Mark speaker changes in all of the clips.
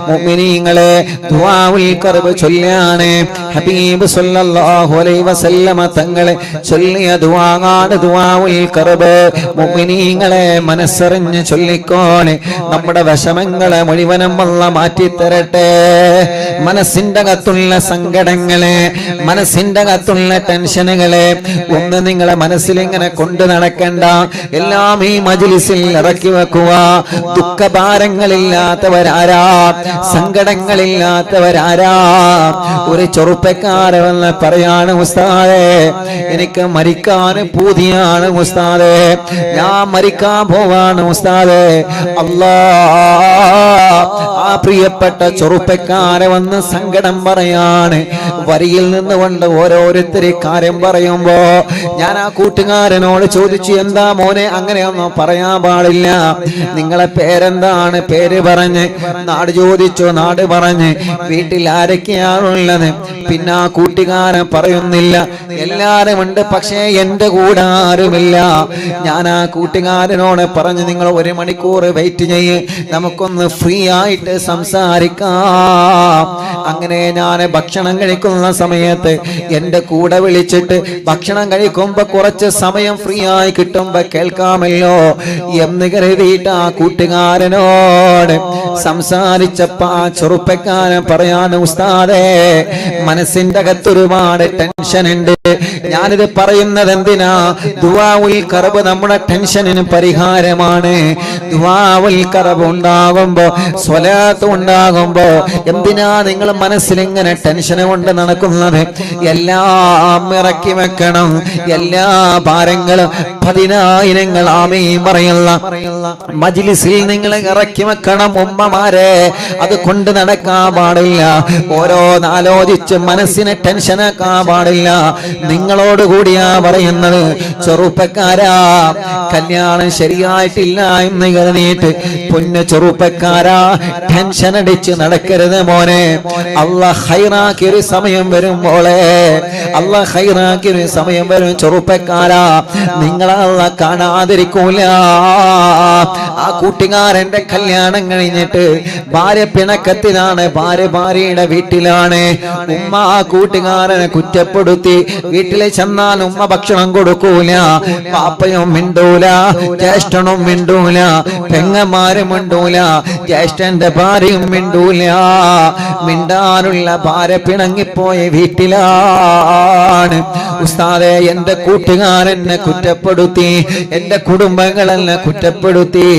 Speaker 1: മുഅ്മിനീങ്ങളെ ദുആഉൽ ഖർബ് ചൊല്ലാണ് ഹബീബ് സല്ലല്ലാഹു അലൈഹി വസല്ലമ തങ്ങളെ ചൊല്ലിയ ദുആആണ് ദുആഉൽ ഖർബ്. മുഅ്മിനീങ്ങളെ മനസ്സറിഞ്ഞ് ചൊല്ലിക്കോണേ. നമ്മുടെ വിഷമങ്ങളെ മുഴുവനും അല്ലാഹ് മാറ്റിത്തരട്ടെ. മനസ്സിന്റെ അകത്തുള്ള സങ്കടങ്ങളെ, മനസ്സിന്റെ അകത്തുള്ള ടെൻഷനുകളെ ഒന്ന് നിങ്ങളെ മനസ്സിൽ ഇങ്ങനെ കൊണ്ടു നടക്കണ്ട. എല്ലാം ഈ മജ്ലിസിൽ ഇറക്കി വെക്കുക. ദുഃഖഭാരങ്ങളില്ലാത്തവരാരാ? സങ്കടങ്ങളില്ലാത്തവരാരാ? ഒരു ചെറുപ്പക്കാരൻ വന്ന് പറയാണ്, ഉസ്താദേ എനിക്ക് മരിക്കാൻ പൂതിയാണ് ഉസ്താദേ, ഞാൻ മരിക്കാൻ പോവാണ് ഉസ്താദേ. ആ പ്രിയപ്പെട്ട ചെറുപ്പക്കാരെ വന്ന് സങ്കടം പറയാണ്. വരിയിൽ നിന്നുകൊണ്ട് ഓരോരുത്തരെ കാര്യം പറയുമ്പോ ഞാൻ ആ കൂട്ടുകാരനോട് ചോദിച്ചു, എന്താ മോനെ അങ്ങനെയൊന്നും പറയാൻ പാടില്ല, നിങ്ങളെ പേരെന്താണ്? പേര് പറഞ്ഞ്, നാട് ചോദിച്ചു, നാട് പറഞ്ഞ്, വീട്ടിൽ ആരൊക്കെയാണുള്ളത്? പിന്നെ ആ കൂട്ടുകാരൻ പറയുന്നില്ല, എല്ലാരും ഉണ്ട്, പക്ഷേ എന്റെ കൂടെ ആരുമില്ല. ഞാൻ ആ കൂട്ടുകാരനോട് പറഞ്ഞു, നിങ്ങൾ 1 മണിക്കൂർ വെയിറ്റ് ചെയ്യ്, നമുക്കൊന്ന് ഫ്രീ ആയിട്ട് സംസാരിക്കാം. അങ്ങനെ ഞാൻ ഭക്ഷണം കഴിക്കുന്ന സമയത്ത് എന്റെ കൂടെ വിളിച്ചിട്ട് ഭക്ഷണം കഴിക്കുമ്പോ കുറച്ച് സമയം ഫ്രീ ആയി കിട്ടുമ്പോ കേൾക്കാമല്ലോ എന്ന് കരുതിയിട്ട് ആ കൂട്ടുകാരനോട് സംസാരിച്ചപ്പോ ആ ചെറുപ്പക്കാരൻ പറയാണ്, ഉസ്താദേ മനസ്സിന്റെ അകത്ത് ഒരുപാട് ടെൻഷൻ ഉണ്ട്. ഞാനിത് പറയുന്നത് എന്തിനാ? ദുആഉൽ ഖർബ് നമ്മുടെ ടെൻഷനിന് പരിഹാരമാണ്. ദുആഉൽ ഖർബ് ഉണ്ടാകുമ്പോ, സ്വലാത്ത് ഉണ്ടാകുമ്പോ എന്തിനാ നിങ്ങൾ മനസ്സിൽ ഇങ്ങനെ ടെൻഷൻ കൊണ്ട് നടക്കുന്നത്? എല്ലാം ഇറക്കി വെക്കണം. എല്ലാ ഭാരങ്ങളും 10,000 ആമീൻ പറയുന്ന മജ്ലിസിൽ നിങ്ങൾ ഇറക്കി വെക്കണം ഉമ്മമാരെ. അത് കൊണ്ട് നടക്കാൻ പാടില്ല. ഓരോന്നാലോചിച്ച് മനസ്സിനെ ടെൻഷനാക്കാൻ പാടില്ല. നിങ്ങളോട് കൂടിയാ പറയുന്നത്. ചെറുപ്പക്കാരാ, കല്യാണം ശരിയായിട്ടില്ല എന്ന് കരുതിയിട്ട് പൊന്നു ചെറുപ്പക്കാരാ ടെൻഷൻ അടിച്ച് നടക്കരുത് മോനെ. അല്ലാഹ് ഖൈറാക്കിയൊരു സമയം വരും മോളെ, അല്ലാഹ് ഖൈറാക്കിയൊരു സമയം വരും ചെറുപ്പക്കാരാ. നിങ്ങളെ അല്ലാഹ് കാണാതിരിക്കൂല. ആ കൂട്ടുകാരന്റെ കല്യാണം കഴിഞ്ഞിട്ട് ഭാര്യ പിണക്കത്തിലാണ്, ഭാര്യയുടെ വീട്ടിലാണ്. ഉമ്മ ആ കൂട്ടുകാരനെ കുറ്റപ്പെടുത്തി. വീട്ടിലെ ചെന്നാൽ ഉമ്മ ഭക്ഷണം കൊടുക്കൂല, പാപ്പയും മിണ്ടൂല, ജ്യേഷ്ഠനും മിണ്ടൂല, പെങ്ങന്മാരും മിണ്ടൂല, ജ്യേഷ്ഠന്റെ ഭാര്യയും മിണ്ടൂല. മിണ്ടാനുള്ള ഭാര്യ പിണങ്ങിപ്പോയ വീട്ടിലാണ്. ഉസ്താദേ എന്റെ കൂട്ടുകാരനെ കുറ്റപ്പെടുത്തി, എന്റെ കുടുംബങ്ങളെന്നെ കുറ്റപ്പെടുത്തി.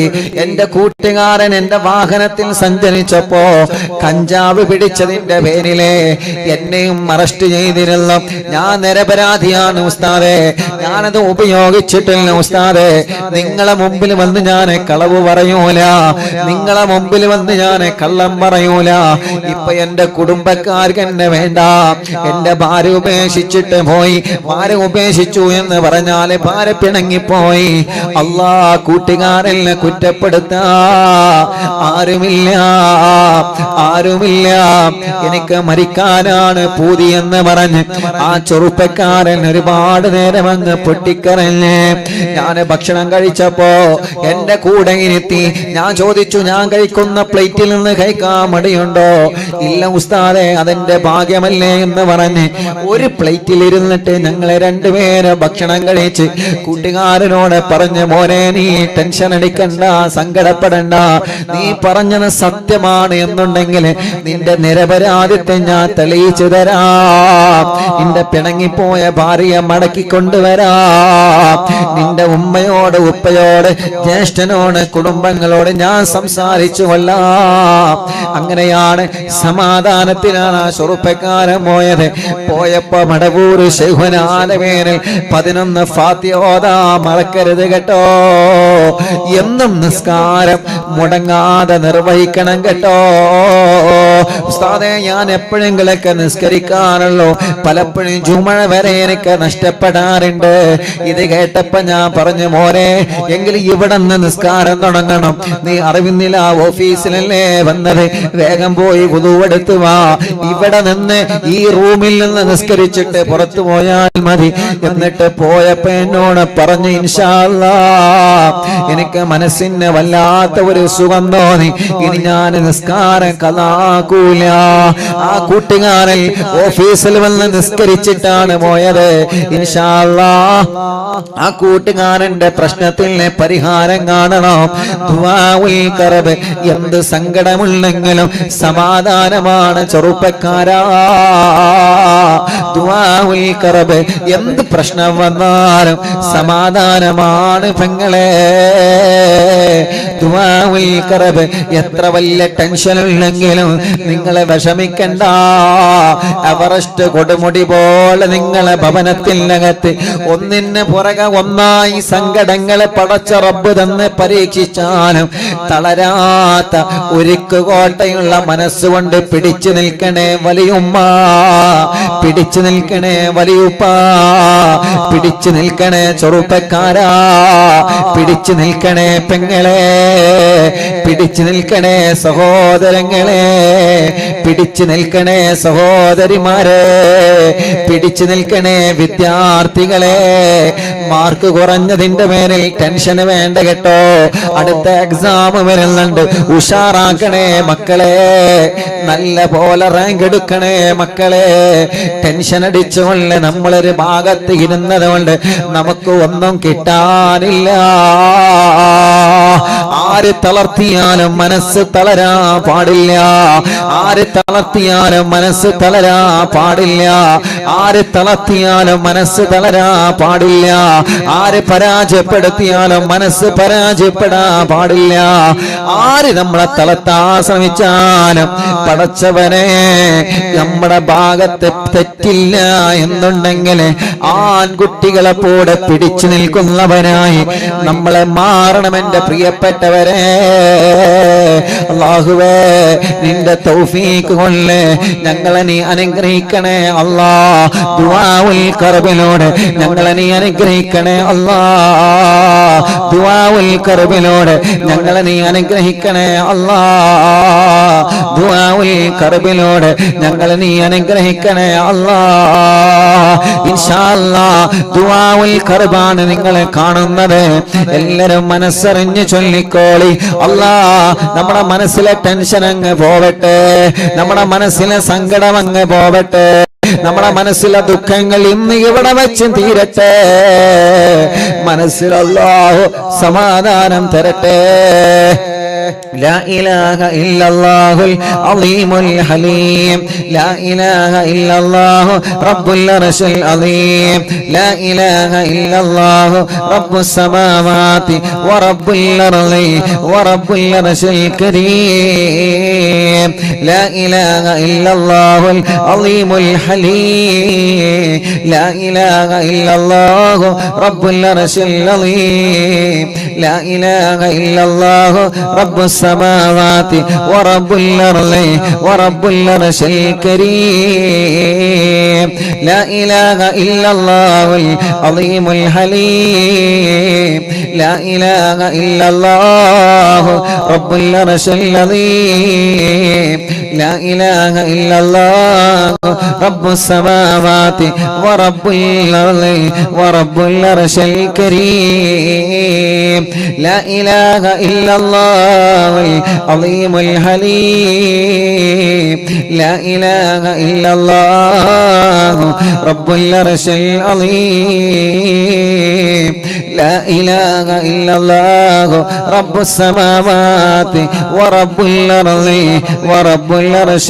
Speaker 1: എന്റെ കൂട്ടുകാരൻ എന്റെ വാഹനത്തിൽ സഞ്ചരിച്ചപ്പോ കഞ്ചാവ് പിടിച്ചതിന്റെ പേരിലെ എന്നെയും അറസ്റ്റ് ചെയ്തിരുന്നു. ഞാൻ നിരപരാധിയാണ് ഉസ്താദേ, ഞാനത് ഉപയോഗിച്ചിട്ടില്ല ഉസ്താദേ. നിങ്ങളെ മുമ്പിൽ വന്ന് ഞാൻ കളവ് പറയൂല, നിങ്ങളെ മുമ്പിൽ വന്ന് ഞാൻ കള്ളം പറയൂല. ഇപ്പൊ എന്റെ കുടുംബക്കാർക്ക് എന്നെ വേണ്ട. എന്റെ ഭാര്യ ഉപേക്ഷിച്ചിട്ട് പോയി. ഭാര്യ ഉപേക്ഷിച്ചു എന്ന് പറഞ്ഞാല് ഭാര്യ പിണങ്ങിപ്പോയി. അല്ലാ കൂട്ടുകാരനെ കുറ്റപ്പെടുത്താ ആരുമില്ല, ആരുമില്ല. എനിക്ക് മരിക്കാനാണ് പൂതി എന്ന് പറഞ്ഞ് ആ ചെറുപ്പക്കാരൻ ഒരുപാട് നേരം അങ്ങ് പൊട്ടിക്കരഞ്ഞ്. ഞാൻ ഭക്ഷണം കഴിച്ചപ്പോ എന്റെ കൂടെ ഇരുത്തി. ഞാൻ ചോദിച്ചു, ഞാൻ കഴിക്കുന്ന പ്ലേറ്റിൽ നിന്ന് കഴിക്കാൻ മടിയുണ്ടോ? ഇല്ല ഉസ്താദേ, അതെന്റെ ഭാഗ്യമല്ലേ എന്ന് പറഞ്ഞ് ഒരു പ്ലേറ്റിൽ ഇരുന്നിട്ട് ഞങ്ങളെ രണ്ടുപേരും ഭക്ഷണം കഴിച്ച് കൂട്ടുകാരനോട് പറഞ്ഞു, മോനെ നീ ടെൻഷൻ അടിക്കണ്ട, സങ്കടപ്പെടണ്ട. നീ പറഞ്ഞത് സത്യമാണ് എന്നുണ്ടെങ്കിൽ നിന്റെ നിരപരാധിത്വം ഞാൻ തെളിയിച്ചു തരാം. നിന്റെ പിണങ്ങിപ്പോയ ഭാര്യയെ മടക്കി കൊണ്ടുവരാം. നിന്റെ ഉമ്മയോട്, ഉപ്പയോട്, ജ്യേഷ്ഠനോട്, കുടുംബങ്ങളോട് ഞാൻ സംസാരിച്ചു കൊള്ളാം. അങ്ങനെയാണ് സമാധാനത്തിലാണ് ആ ചെറുപ്പക്കാരൻ പോയത്. പോയപ്പോ മടവൂർ ശൈഖുനാലവേനിൽ 11 ഫാത്തിഹ ഓതാ മറക്കരുത് കേട്ടോ. എന്നും നിസ്കാരം മുടങ്ങാതെ നിർവഹിക്കണം കേട്ടോ. ഉസ്താദേ ഞാൻ എപ്പോഴെങ്കിലൊക്കെ നിസ്കരിക്കാറുള്ളൂ, പലപ്പോഴും ജുമഅ വരെ എനിക്ക് നഷ്ടപ്പെടാറുണ്ട്. ഇത് കേട്ടപ്പോ ഞാൻ പറഞ്ഞു, മോനെ എങ്കിലും ഇവിടെ നിന്ന് നിസ്കാരം തുടങ്ങണം. നീ അറിവിന്നില്ല ഓഫീസിലല്ലേ വന്നത്, വേഗം പോയി വുദു എടുത്തു വാ. ഇവിടെ നിന്ന് ഈ റൂമിൽ നിന്ന് നിസ്കരിച്ചിട്ട് പുറത്തു പോയാൽ മതി. എന്നിട്ട് പോയപ്പോ എന്നോട് പറഞ്ഞു ഇൻഷാ അല്ലാഹ് എനിക്ക് മനസ്സിന് വല്ലാത്ത ഒരു സുഖം തോന്നി, ഇനി ഞാൻ നിസ്കാരം കളാക്കൂല. ആ കൂട്ടുകാരൻ ഓഫീസിൽ വന്ന് നിസ്കരിച്ചിട്ടാണ് പോയത്. ഇൻഷാ അല്ലാഹ് ആ കൂട്ടുകാരന്റെ പ്രശ്നത്തിന് പരിഹാരം കാണണം. ദുആഉൽ ഖർബ്, എന്ത് സങ്കടമുണ്ടെങ്കിലും സമാധാനമാണ് ചെറുപ്പക്കാരാ. ദുആഉൽ ഖർബ്, എന്ത് പ്രശ്നം വന്നാലും സമാധാനമാണ് പെങ്ങളെ. ദുആഉൽ ഖർബ്, എത്ര വലിയ ടെൻഷൻ ഉണ്ടെങ്കിലും നിങ്ങളെ വിഷമിക്കണ്ട. എവറസ്റ്റ് കൊടുമുടി പോലെ നിങ്ങളെ ഭവനത്തിനകത്ത് ഒന്നിന് പുറകെ ഒന്നായി സങ്കടങ്ങളെ പടച്ച റബ്ബ് തന്നെ പരീക്ഷിച്ചാലും തളരാത്ത ഒരുക്ക് കോട്ടയുള്ള മനസ്സുകൊണ്ട് പിടിച്ചു നിൽക്കണേ വലിയുമ്മ, പിടിച്ചു നിൽക്കണേ വലിയുപ്പ, പിടിച്ചു നിൽക്കണേ ചെറുപ്പക്കാരാ, പിടിച്ചു നിൽക്കണേ പെങ്ങളെ, പിടിച്ചു നിൽക്കണേ സഹോദരങ്ങളെ, പിടിച്ചു നിൽക്കണേ സഹോദരിമാരെ, പിടിച്ചു നിൽക്കണേ വിദ്യാർത്ഥികളെ. മാർക്ക് കുറഞ്ഞതിന്റെ പേരിൽ ടെൻഷന് വേണ്ട കേട്ടോ. അടുത്ത എക്സാം വരുന്നുണ്ട്, ഉഷാറാക്കണേ മക്കളെ, നല്ല പോലെ റാങ്ക് എടുക്കണേ മക്കളെ. ടെൻഷൻ അടിച്ചുകൊണ്ട് നമ്മളൊരു ഭാഗത്ത് ഇരുന്നത് കൊണ്ട് നമുക്ക് ഒന്നും കിട്ടാനില്ല. ആര് തളർത്തിയാലും മനസ്സ് തളരാ പാടില്ല, ആര് തളർത്തിയാലും മനസ്സ് തളരാ പാടില്ല, ആര് തളർത്തിയാലും മനസ്സ് തളരാ പാടില്ല, ആര് പരാജയപ്പെടുത്തിയാലും മനസ്സ് പരാജയപ്പെടാ പാടില്ല. ആര് നമ്മളെ തളർത്താൻ ശ്രമിച്ചാലും പടച്ചവനെ നമ്മുടെ ഭാഗത്ത് തെറ്റില്ല എന്നുണ്ടെങ്കിൽ ആൺകുട്ടികളെ പോലെ പിടിച്ചു നിൽക്കുന്നവനായി നമ്മളെ മാറണം എന്റെ പ്രിയപ്പെട്ടവരെ. അല്ലാഹുവേ, നിന്റെ തൗഫീഖ് കൊണ്ട് ഞങ്ങളെ നീ അനുഗ്രഹിക്കണേ അല്ലാ. ദുആഉൽ ഖർബിലൂടെ ഞങ്ങളെ നീ അനുഗ്രഹിക്കണേ അല്ലാ. ദുആഉൽ ഖർബിലൂടെ ഞങ്ങളെ നീ അനുഗ്രഹിക്കണേ അല്ലാ. ദുആഉൽ ഖർബിലൂടെ ഞങ്ങളെ നീ അനുഗ്രഹിക്കണേ അല്ലാ. ഇൻഷാ അല്ലാഹ് ദുആഉൽ ഖർബാണ് നിങ്ങളെ കാണുന്നത്. എല്ലാവരും മനസ്സറിഞ്ഞ് ചൊല്ലിക്കോളി. അല്ലാ, നമ്മുടെ മനസ്സിലെ ടെൻഷൻ അങ്ങ് പോവട്ടെ, നമ്മുടെ മനസ്സിലെ സങ്കടം അങ്ങ് പോവട്ടെ, നമ്മുടെ മനസ്സിലെ ദുഃഖങ്ങൾ ഇന്ന് ഇവിടെ വെച്ച് തീരട്ടെ. മനസ്സിൽ അല്ലാഹു സമാധാനം തരട്ടെ. لا إله إلا الله العظيم الحليم، لا إله إلا الله رب العرش العظيم، لا إله إلا الله رب السماوات ورب الأرض ورب العرش الكريم، لا إله إلا الله العظيم الحليم، لا إله إلا الله رب العرش العظيم، لا إله إلا الله رب السماوات ورب الأرض ورب العرش الكريم، لا إله إلا الله العظيم الحليم، لا إله إلا الله رب العرش العظيم، لا إله إلا الله رب السماوات ورب الأرض ورب العرش الكريم، لا إله إلا الله العظيم الحليم، لا إله إلا الله رب العرش العظيم، لا إله إلا الله رب السماوات ورب الأرض ورب العرش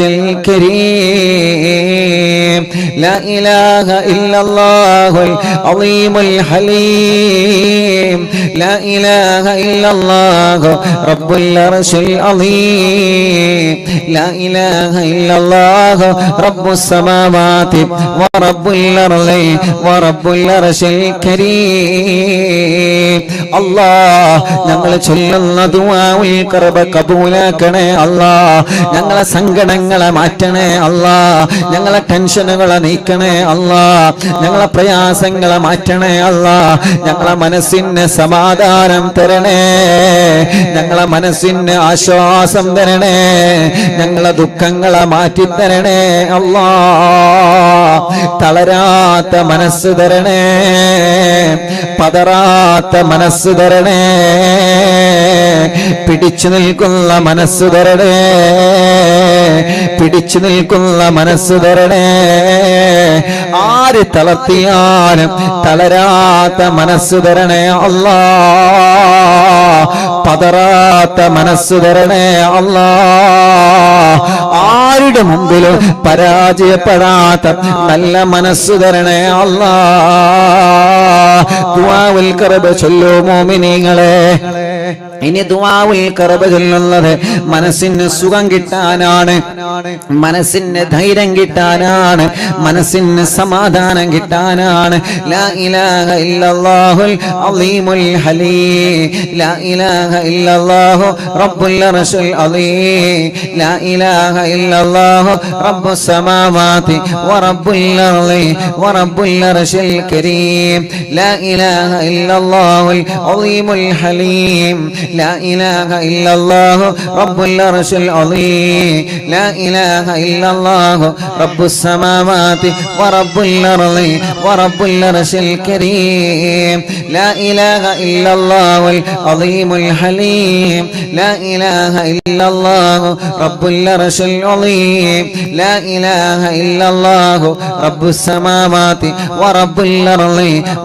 Speaker 1: الكريم، لا إله إلا الله العظيم الحليم، لا إله إلا الله رب العرش العظيم، لا إله إلا الله رب السماوات ورب الأرض ورب العرش الكريم. الله ഞങ്ങൾ ചൊല്ലുന്ന ദുആഉൽ ഖർബ് കബൂലാക്കണേ അല്ലാ. ഞങ്ങളെ സങ്കടങ്ങളെ മാറ്റണേ അല്ലാ, ഞങ്ങളെ ടെൻഷനുകളെ നീക്കണേ അല്ലാ, ഞങ്ങളെ പ്രയാസങ്ങളെ മാറ്റണേ അല്ലാ, ഞങ്ങളെ മനസ്സിന് സമാധാനം തരണേ, ഞങ്ങളെ മനസ്സിന് ആശ്വാസം തരണേ, ഞങ്ങളെ ദുഃഖങ്ങളെ മാറ്റിത്തരണേ അല്ലാ. തളരാത്ത മനസ്സ് തരണേ, പതറാത്ത മനസ്സ് തരണേ, പിടിച്ചു നിൽക്കുന്ന മനസ്സ് തരണേ, പിടിച്ചു നിൽക്കുന്ന മനസ്സ് തരണേ. ആര് തളർത്തിയാലും തളരാത്ത മനസ്സ് തരണേ അല്ലാ, പതറാത്ത മനസ്സ് തരണേ അല്ലാ. ആരുടെ മുമ്പിലും പരാജയപ്പെടാത്ത നല്ല മനസ്സ് തരണേ അല്ലാ. ദുആഉൽ ഖർബ് ചൊല്ലൂ മോമിനീങ്ങളെ. ഇനി ദുആഉൽ ഖർബ് ചൊല്ലുന്നത് മനസ്സിന് സുഖം കിട്ടാനാണ്, മനസ്സിന് ധൈര്യം കിട്ടാനാണ്, മനസ്സിന് സമാധാനം കിട്ടാനാണ്. ലാ ഇലാഹ ഇല്ലല്ലാഹുൽ അളീമുൽ ഹലീം, ലാ ഇലാഹ ഇല്ലല്ലാഹു റബ്ബുൽ അർശിൽ അളീം, ലാ ഇലാഹ ഇല്ലല്ലാഹു റബ്ബുസ് സമാവാതി വറബ്ബുൽ അർളി വറബ്ബുൽ അർശിൽ കരീം, ലാ ഇലാഹ ഇല്ലല്ലാഹുൽ അളീമുൽ ഹലീം, لا إله إلا الله رب العرش العظيم، لا إله إلا الله رب السماوات ورب الأرض ورب العرش الكريم، لا إله إلا الله العظيم الحليم، لا إله إلا الله رب العرش العظيم، لا إله إلا الله رب السماوات ورب الأرض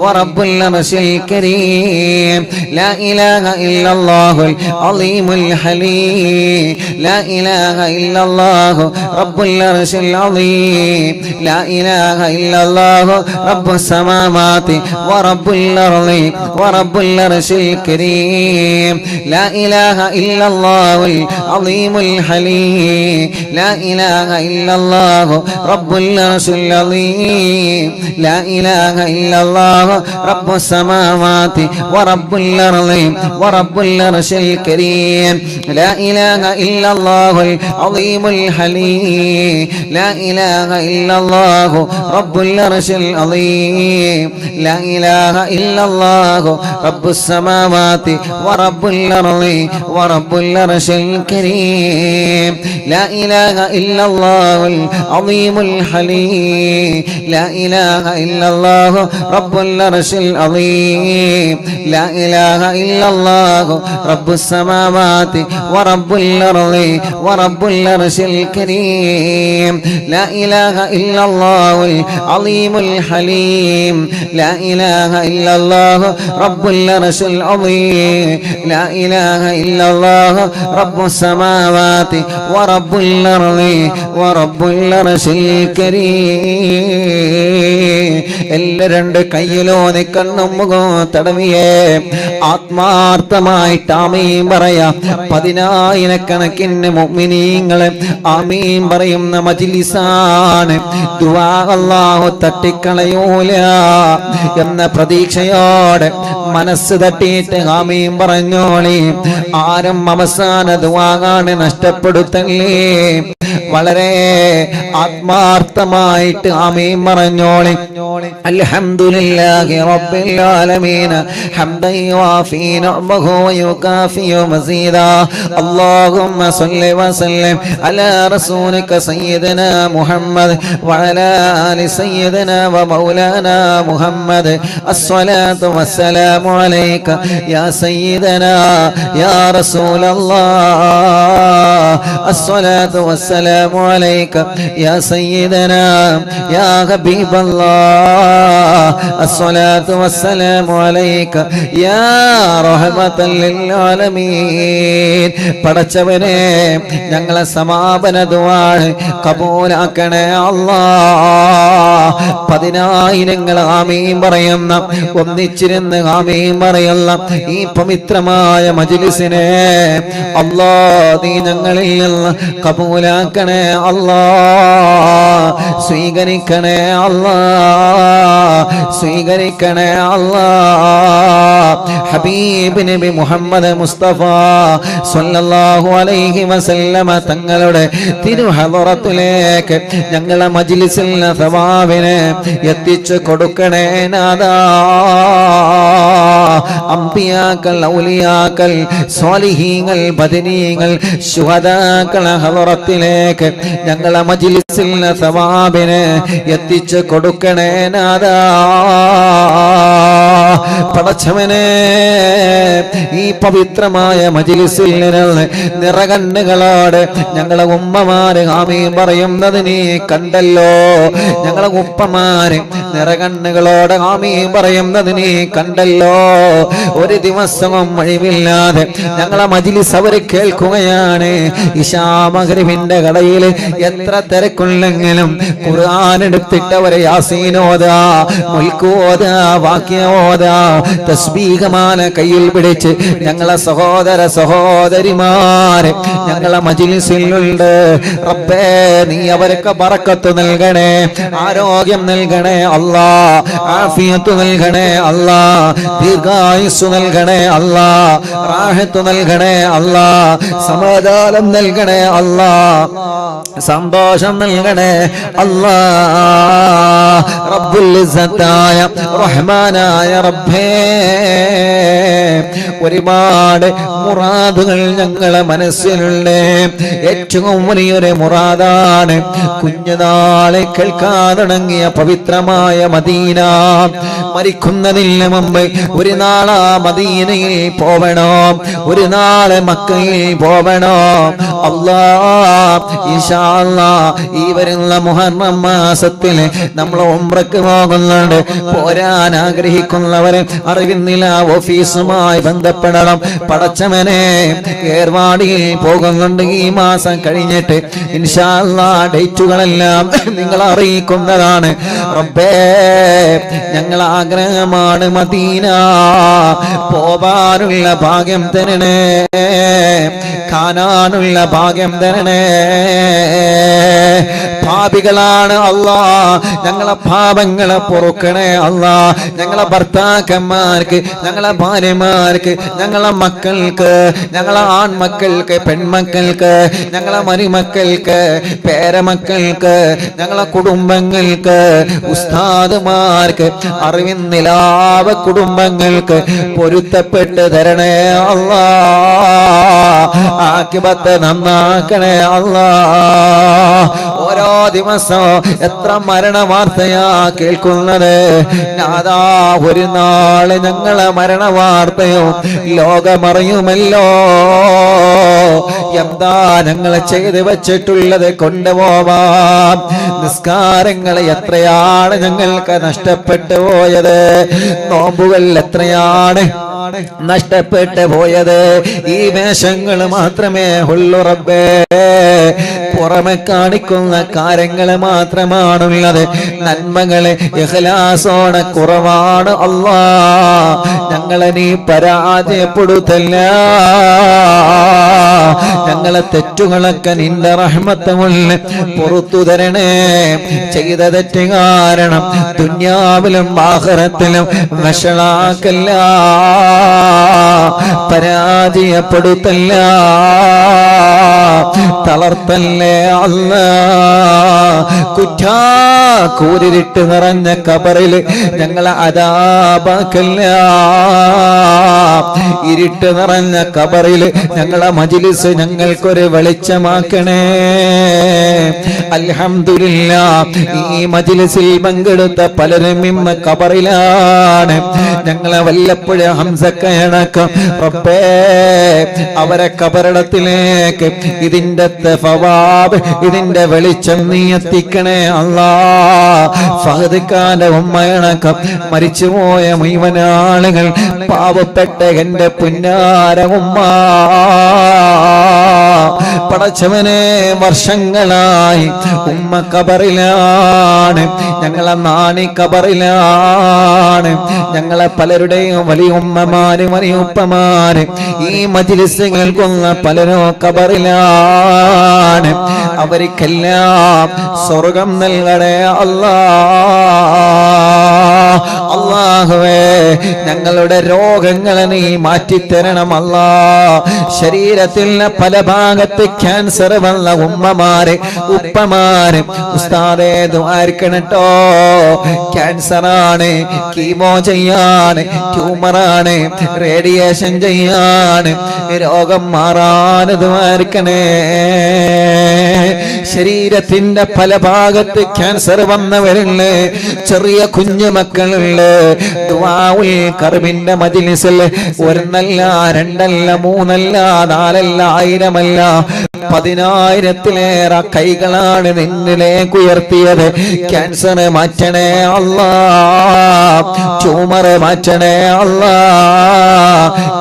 Speaker 1: ورب العرش الكريم، لا إله إلا الله العظيم الحليم، لا إله إلا الله رب العرش العظيم، لا إله إلا الله رب السماوات ورب الأرض ورب العرش الكريم، لا إله إلا الله العظيم الحليم، لا إله إلا الله رب العرش العظيم، لا إله إلا الله رب السماوات ورب الأرض ورب العرش الكريم، لا إله إلا الله العظيم الحليم، لا إله إلا الله رب العرش العظيم، لا إله إلا الله رب السماوات ورب الأرض ورب العرش الكريم، لا إله إلا الله العظيم الحليم، لا إله إلا الله رب العرش العظيم، لا إله إلا الله رب السماوات ورب الأرض ورب العرش الكريم، لا إله إلا الله العظيم الحليم، لا إله إلا الله رب العرش العظيم، لا إله إلا الله رب السماوات ورب الأرض ورب العرش الكريم. എല്ലാ രണ്ട് കയ്യിലോനെ കണ്ണും മുഖവും തടവിയേ ആത്മാർത്ഥമായിട്ട് ആമീൻ പറയാം. 10,000കണക്കിന് മുഅ്മിനീങ്ങളെ ആമീൻ പറയുന്ന മജ്ലിസാണ്. ദുആ അല്ലാഹു തട്ടിക്കളയൂല എന്ന പ്രതീക്ഷയോടെ മനസ്സ് തട്ടിയിട്ട് ആമീൻ പറഞ്ഞോളി. ആരും അവസാന ദുആണ് നഷ്ടപ്പെടുത്തല്ലേ. വളരെ ആത്മാർത്ഥമായിട്ട് ആമീൻ പറഞ്ഞോളി. അൽഹംദുലില്ലാഹി റബ്ബിൽ ആലമീൻ ഹംദൻ യുവാഫി നിഅമഹു വയുകാഫി മസീദാ. അല്ലാഹുമ്മ സ്വല്ലി വസല്ലിം അലാ റസൂലിക സയ്യിദനാ മുഹമ്മദ് വഅലാ ആലി സയ്യിദനാ വമൗലാനാ മുഹമ്മദ്. അസ്സലാത്തു വസ്സലാമു അലൈക യാ സയ്യിദനാ യാ റസൂലല്ലാഹ്. അസ്സലാത്തു വസ്സലാമു അലൈക യാ സയ്യിദനാ യാ ഹബീബല്ലാഹ്. അസ്സലാത്തു വസ്സലാമു അലൈക യാ റഹ്മത്തൽ ലിൽ ആലമീൻ. പടച്ചവനെ ഞങ്ങളെ സമാപന ദുആ കബൂലാക്കണേ അല്ലാഹ്. 10,000 ആമീൻ പറയുന്ന ഒന്നിച്ചിരുന്ന് ആമീൻ പറയുന്ന ഈ പവിത്രമായ മജ്ലിസിനെ അല്ലാഹ് നീ ഞങ്ങളിൽ നിന്ന് കബൂലാക്കണേ സ്വീകരിക്കണേ അല്ലാ, സ്വീകരിക്കണേ അല്ലാ, സ്വീകരിക്കണേ അല്ലാ. ഹബീബ് നബി മുഹമ്മദ് മുസ്തഫ സ്വല്ലല്ലാഹു അലൈഹി വസല്ലമ തങ്ങളുടെ തിരുഹളറത്തിലേക്ക് ഞങ്ങളെ മജ്ലിസിൽ സവാബിനെ എത്തിച്ചു കൊടുക്കണേ നാദാ. അംബിയാക്കൾ, ഔലിയാക്കൾ, സ്വാലിഹീങ്ങൾ, ബദരീങ്ങൾ, ശുഹദാക്കളെ ഹളറത്തിലേക്ക് ഞങ്ങളെ മജ്ലിസിൽ സവാബിനെ എത്തിച്ചു കൊടുക്കണേ നാദാ. പടച്ചവനെ, ഈ പവിത്രമായ മജ്ലിസിൽ നിന്ന് നിറകണ്ണുകളോട് ഞങ്ങളെ ഉമ്മമാര് ആമീൻ പറയുന്നത് നീ കണ്ടല്ലോ. ഞങ്ങളെ ഉപ്പമാര് നിറകണ്ണുകളോട് ആമീൻ പറയുന്നത് നീ കണ്ടല്ലോ. ഒരു ദിവസവും ഒഴിവില്ലാതെ ഞങ്ങളെ മജ്ലിസ് അവർ കേൾക്കുകയാണ്. ഇശാ മഗ്രിബിന്റെ കടയിൽ എത്ര തിരക്കുണ്ടെങ്കിലും ഖുർആൻ എടുത്തിട്ട് അവരെ യാസീനോദാ, മുൽക്കോദാ, വാക്യോദാ, തസ്ബീഹമാല കയ്യിൽ പിടിച്ച് ഞങ്ങളെ സഹോദര സഹോദരിമാരെ ഞങ്ങളെ മജ്ലിസിലുണ്ട്. റബ്ബേ, നീ അവർക്ക് ബറക്കത്ത് നൽകണേ, ആരോഗ്യം നൽകണേ അല്ലാ, ആഫിയത്ത് നൽകണേ അല്ലാ, ദീർഘായുസ്സു നൽകണേ അല്ലാ, റാഹത്ത് നൽകണേ അല്ലാ, സമാധാനം നൽകണേ അല്ലാ, സന്തോഷം നൽകണേ അല്ലാ. റബ്ബുൽ ഇസ്സത്തായ റഹ്മാനായ റബ്ബേ, ഒരുപാട് മുറാദുകൾ ഞങ്ങളെ മനസ്സിലുള്ള ഏറ്റവും വലിയൊരു മുറാദാണ് കുഞ്ഞുനാളെ കേൾക്കാൻ തുടങ്ങിയ പവിത്രമായ മദീന. മരിക്കുന്നതിന് മുമ്പ് ഒരു നാളാ മദീനയിൽ പോവണോ, ഒരു നാളെ മക്കയിൽ പോവണോ. അല്ലാഹ് ഇൻഷാ അല്ലാഹ് ഈ വരുന്ന മുഹറം മാസത്തിൽ നമ്മൾ ഉംറക്ക് പോകുന്നുണ്ട്. പോരാൻ ആഗ്രഹിക്കുന്നവരെ അറിവിന്നില്ല ഓഫീസുമായി ബന്ധപ്പെടണം. പടച്ചവനെ, ഏർവാടിയിൽ പോകുന്നുണ്ട് ഈ മാസം കഴിഞ്ഞിട്ട്. ഇൻഷാ അല്ലാഹ് ഡേറ്റുകളെല്ലാം നിങ്ങൾ അറിയിക്കുന്നതാണ്. റബ്ബേ, ഞങ്ങൾ ആഗ്രഹമാണ് മദീന, പോവാനുള്ള ഭാഗ്യം തരണേ, കാണാനുള്ള ഭാഗ്യം തരണേ. പാപികളാണ് അല്ലാ, ഞങ്ങളെ പാപങ്ങളെ പൊറുക്കണേ അല്ലാ. ഞങ്ങളെ ഭർത്താക്കന്മാർക്ക്, ഞങ്ങളെ ഭാര്യമാർക്ക്, ഞങ്ങളെ മക്കൾക്ക്, ഞങ്ങളെ ആൺമക്കൾക്ക്, പെൺമക്കൾക്ക്, ഞങ്ങളെ മരുമക്കൾക്ക്, പേരമക്കൾക്ക്, ഞങ്ങളെ കുടുംബങ്ങൾക്ക്, ഉസ്താദുമാർക്ക്, അറിവിൻ നിലാവ കുടുംബങ്ങൾക്ക് പൊരുത്തപ്പെട്ട് തരണേ അല്ലാ. ആഖിബത്ത് നന്നാക്കണേ അല്ലാ. ഓരോ ദിവസവും എത്ര മരണ വാർത്തയാ കേൾക്കുന്നത് നാദാ. ഒരു നാള് ഞങ്ങളെ മരണ വാർത്തയോ ലോകമറിയുമല്ലോ. എന്താ ഞങ്ങളെ ചെയ്ത് വെച്ചിട്ടുള്ളത് കൊണ്ടുപോവാം. നിസ്കാരങ്ങൾ എത്രയാണ് ഞങ്ങൾക്ക് നഷ്ടപ്പെട്ടു പോയത്, നോമ്പുകൾ എത്രയാണ് നഷ്ടപ്പെട്ടു പോയത്. ഈ വേഷങ്ങൾ മാത്രമേ ഉള്ളൂ റബ്ബേ, പുറമെ കാണിക്കുന്ന കാര്യങ്ങൾ മാത്രമാണുള്ളത്. നന്മകളെ ഇഖ്ലാസോടെ കുറവാണ് അല്ലാ. ഞങ്ങളെ നീ പരാജയപ്പെടുത്തല്ല. ഞങ്ങളെ തെറ്റുകളൊക്കെ നിന്റെ റഹ്മത്ത് കൊണ്ട് പുറത്തു തരണേ. ചെയ്ത തെറ്റ് കാരണം ദുനിയാവിലും ആഖിറത്തിലും വഷളാക്കല്ല, പരാജയപ്പെടുത്തല്ല, തളർത്തല്ലേ അല്ലാ. കൂരിട്ട് നിറഞ്ഞ കബറിൽ ഞങ്ങളെ അദാബാക്കല്ല. ഇരുട്ട് നിറഞ്ഞ കബറിൽ ഞങ്ങളെ മജ്ലിസ് ഞങ്ങൾക്കൊരു വെളിച്ചമാക്കണേ. അൽഹംദുലില്ലാഹ്, ഈ മജ്ലിസിൽ പങ്കെടുത്ത പലരും ഇന്ന് കബറിലാണ്. ഞങ്ങളെ വല്ലപ്പോഴും ഹംസക്കയണക്കം റബ്ബേ, അവരെ കബറിടത്തിലേക്ക് ഇതിന്റെ തഫവാബ്, ഇതിന്റെ വെളിച്ചം നീ എത്തിക്കണേ അല്ലാ. ഫഹദ് ഖാന്റെ ഉമ്മയണക്കം മരിച്ചുപോയ മുഴുവൻ ആളുകൾ, പാവപ്പെട്ട എന്റെ പുന്നാര ഉമ്മ പടച്ചവനെ വർഷങ്ങളായി ഉമ്മ ഖബറിലാണ്, ഞങ്ങളെ നാണി ഖബറിലാണ്, ഞങ്ങളെ പലരുടെയും വലിയ ഉമ്മമാര് വലിയ ഉപ്പമാര് ഈ മജ്‌ലിസ് കേൾക്കുന്ന പലരും ഖബറിലാണ്. അവർക്കെല്ലാം സ്വർഗം നൽകണേ അല്ലാഹുവേ. ഞങ്ങളുടെ രോഗങ്ങളെ നീ മാറ്റിത്തരണം അല്ലാ. ശരീരത്തിലെ പല ഭാഗത്ത് ക്യാൻസർ വന്ന ഉമ്മമാര് ഉപ്പമാര് ഉസ്താദേ ദുആർക്കണട്ടോ, ക്യാൻസറാണ്, കീമോ ചെയ്യാണ്, ട്യൂമറാണ്, റേഡിയേഷൻ ചെയ്യാണ്, രോഗം മാറാൻ ദുആർക്കണേ. ശരീരത്തിന്റെ പല ഭാഗത്ത് ക്യാൻസർ വന്നവരുണ്ട്, ചെറിയ കുഞ്ഞു മക്കളുണ്ട്. ദുആഉൽ കർബിന്റെ മജ്‌ലിസിൽ ഒരെണ്ണല്ല രണ്ടല്ല മൂന്നല്ല നാലല്ല ആയിരമല്ല 10,000-ലേറെ കൈകളാണ് നിന്നിലേക്ക് ഉയർത്തിയത്. ക്യാൻസർ മാറ്റണേ അല്ലാ, ട്യൂമർ മാറ്റണേ അല്ലാ,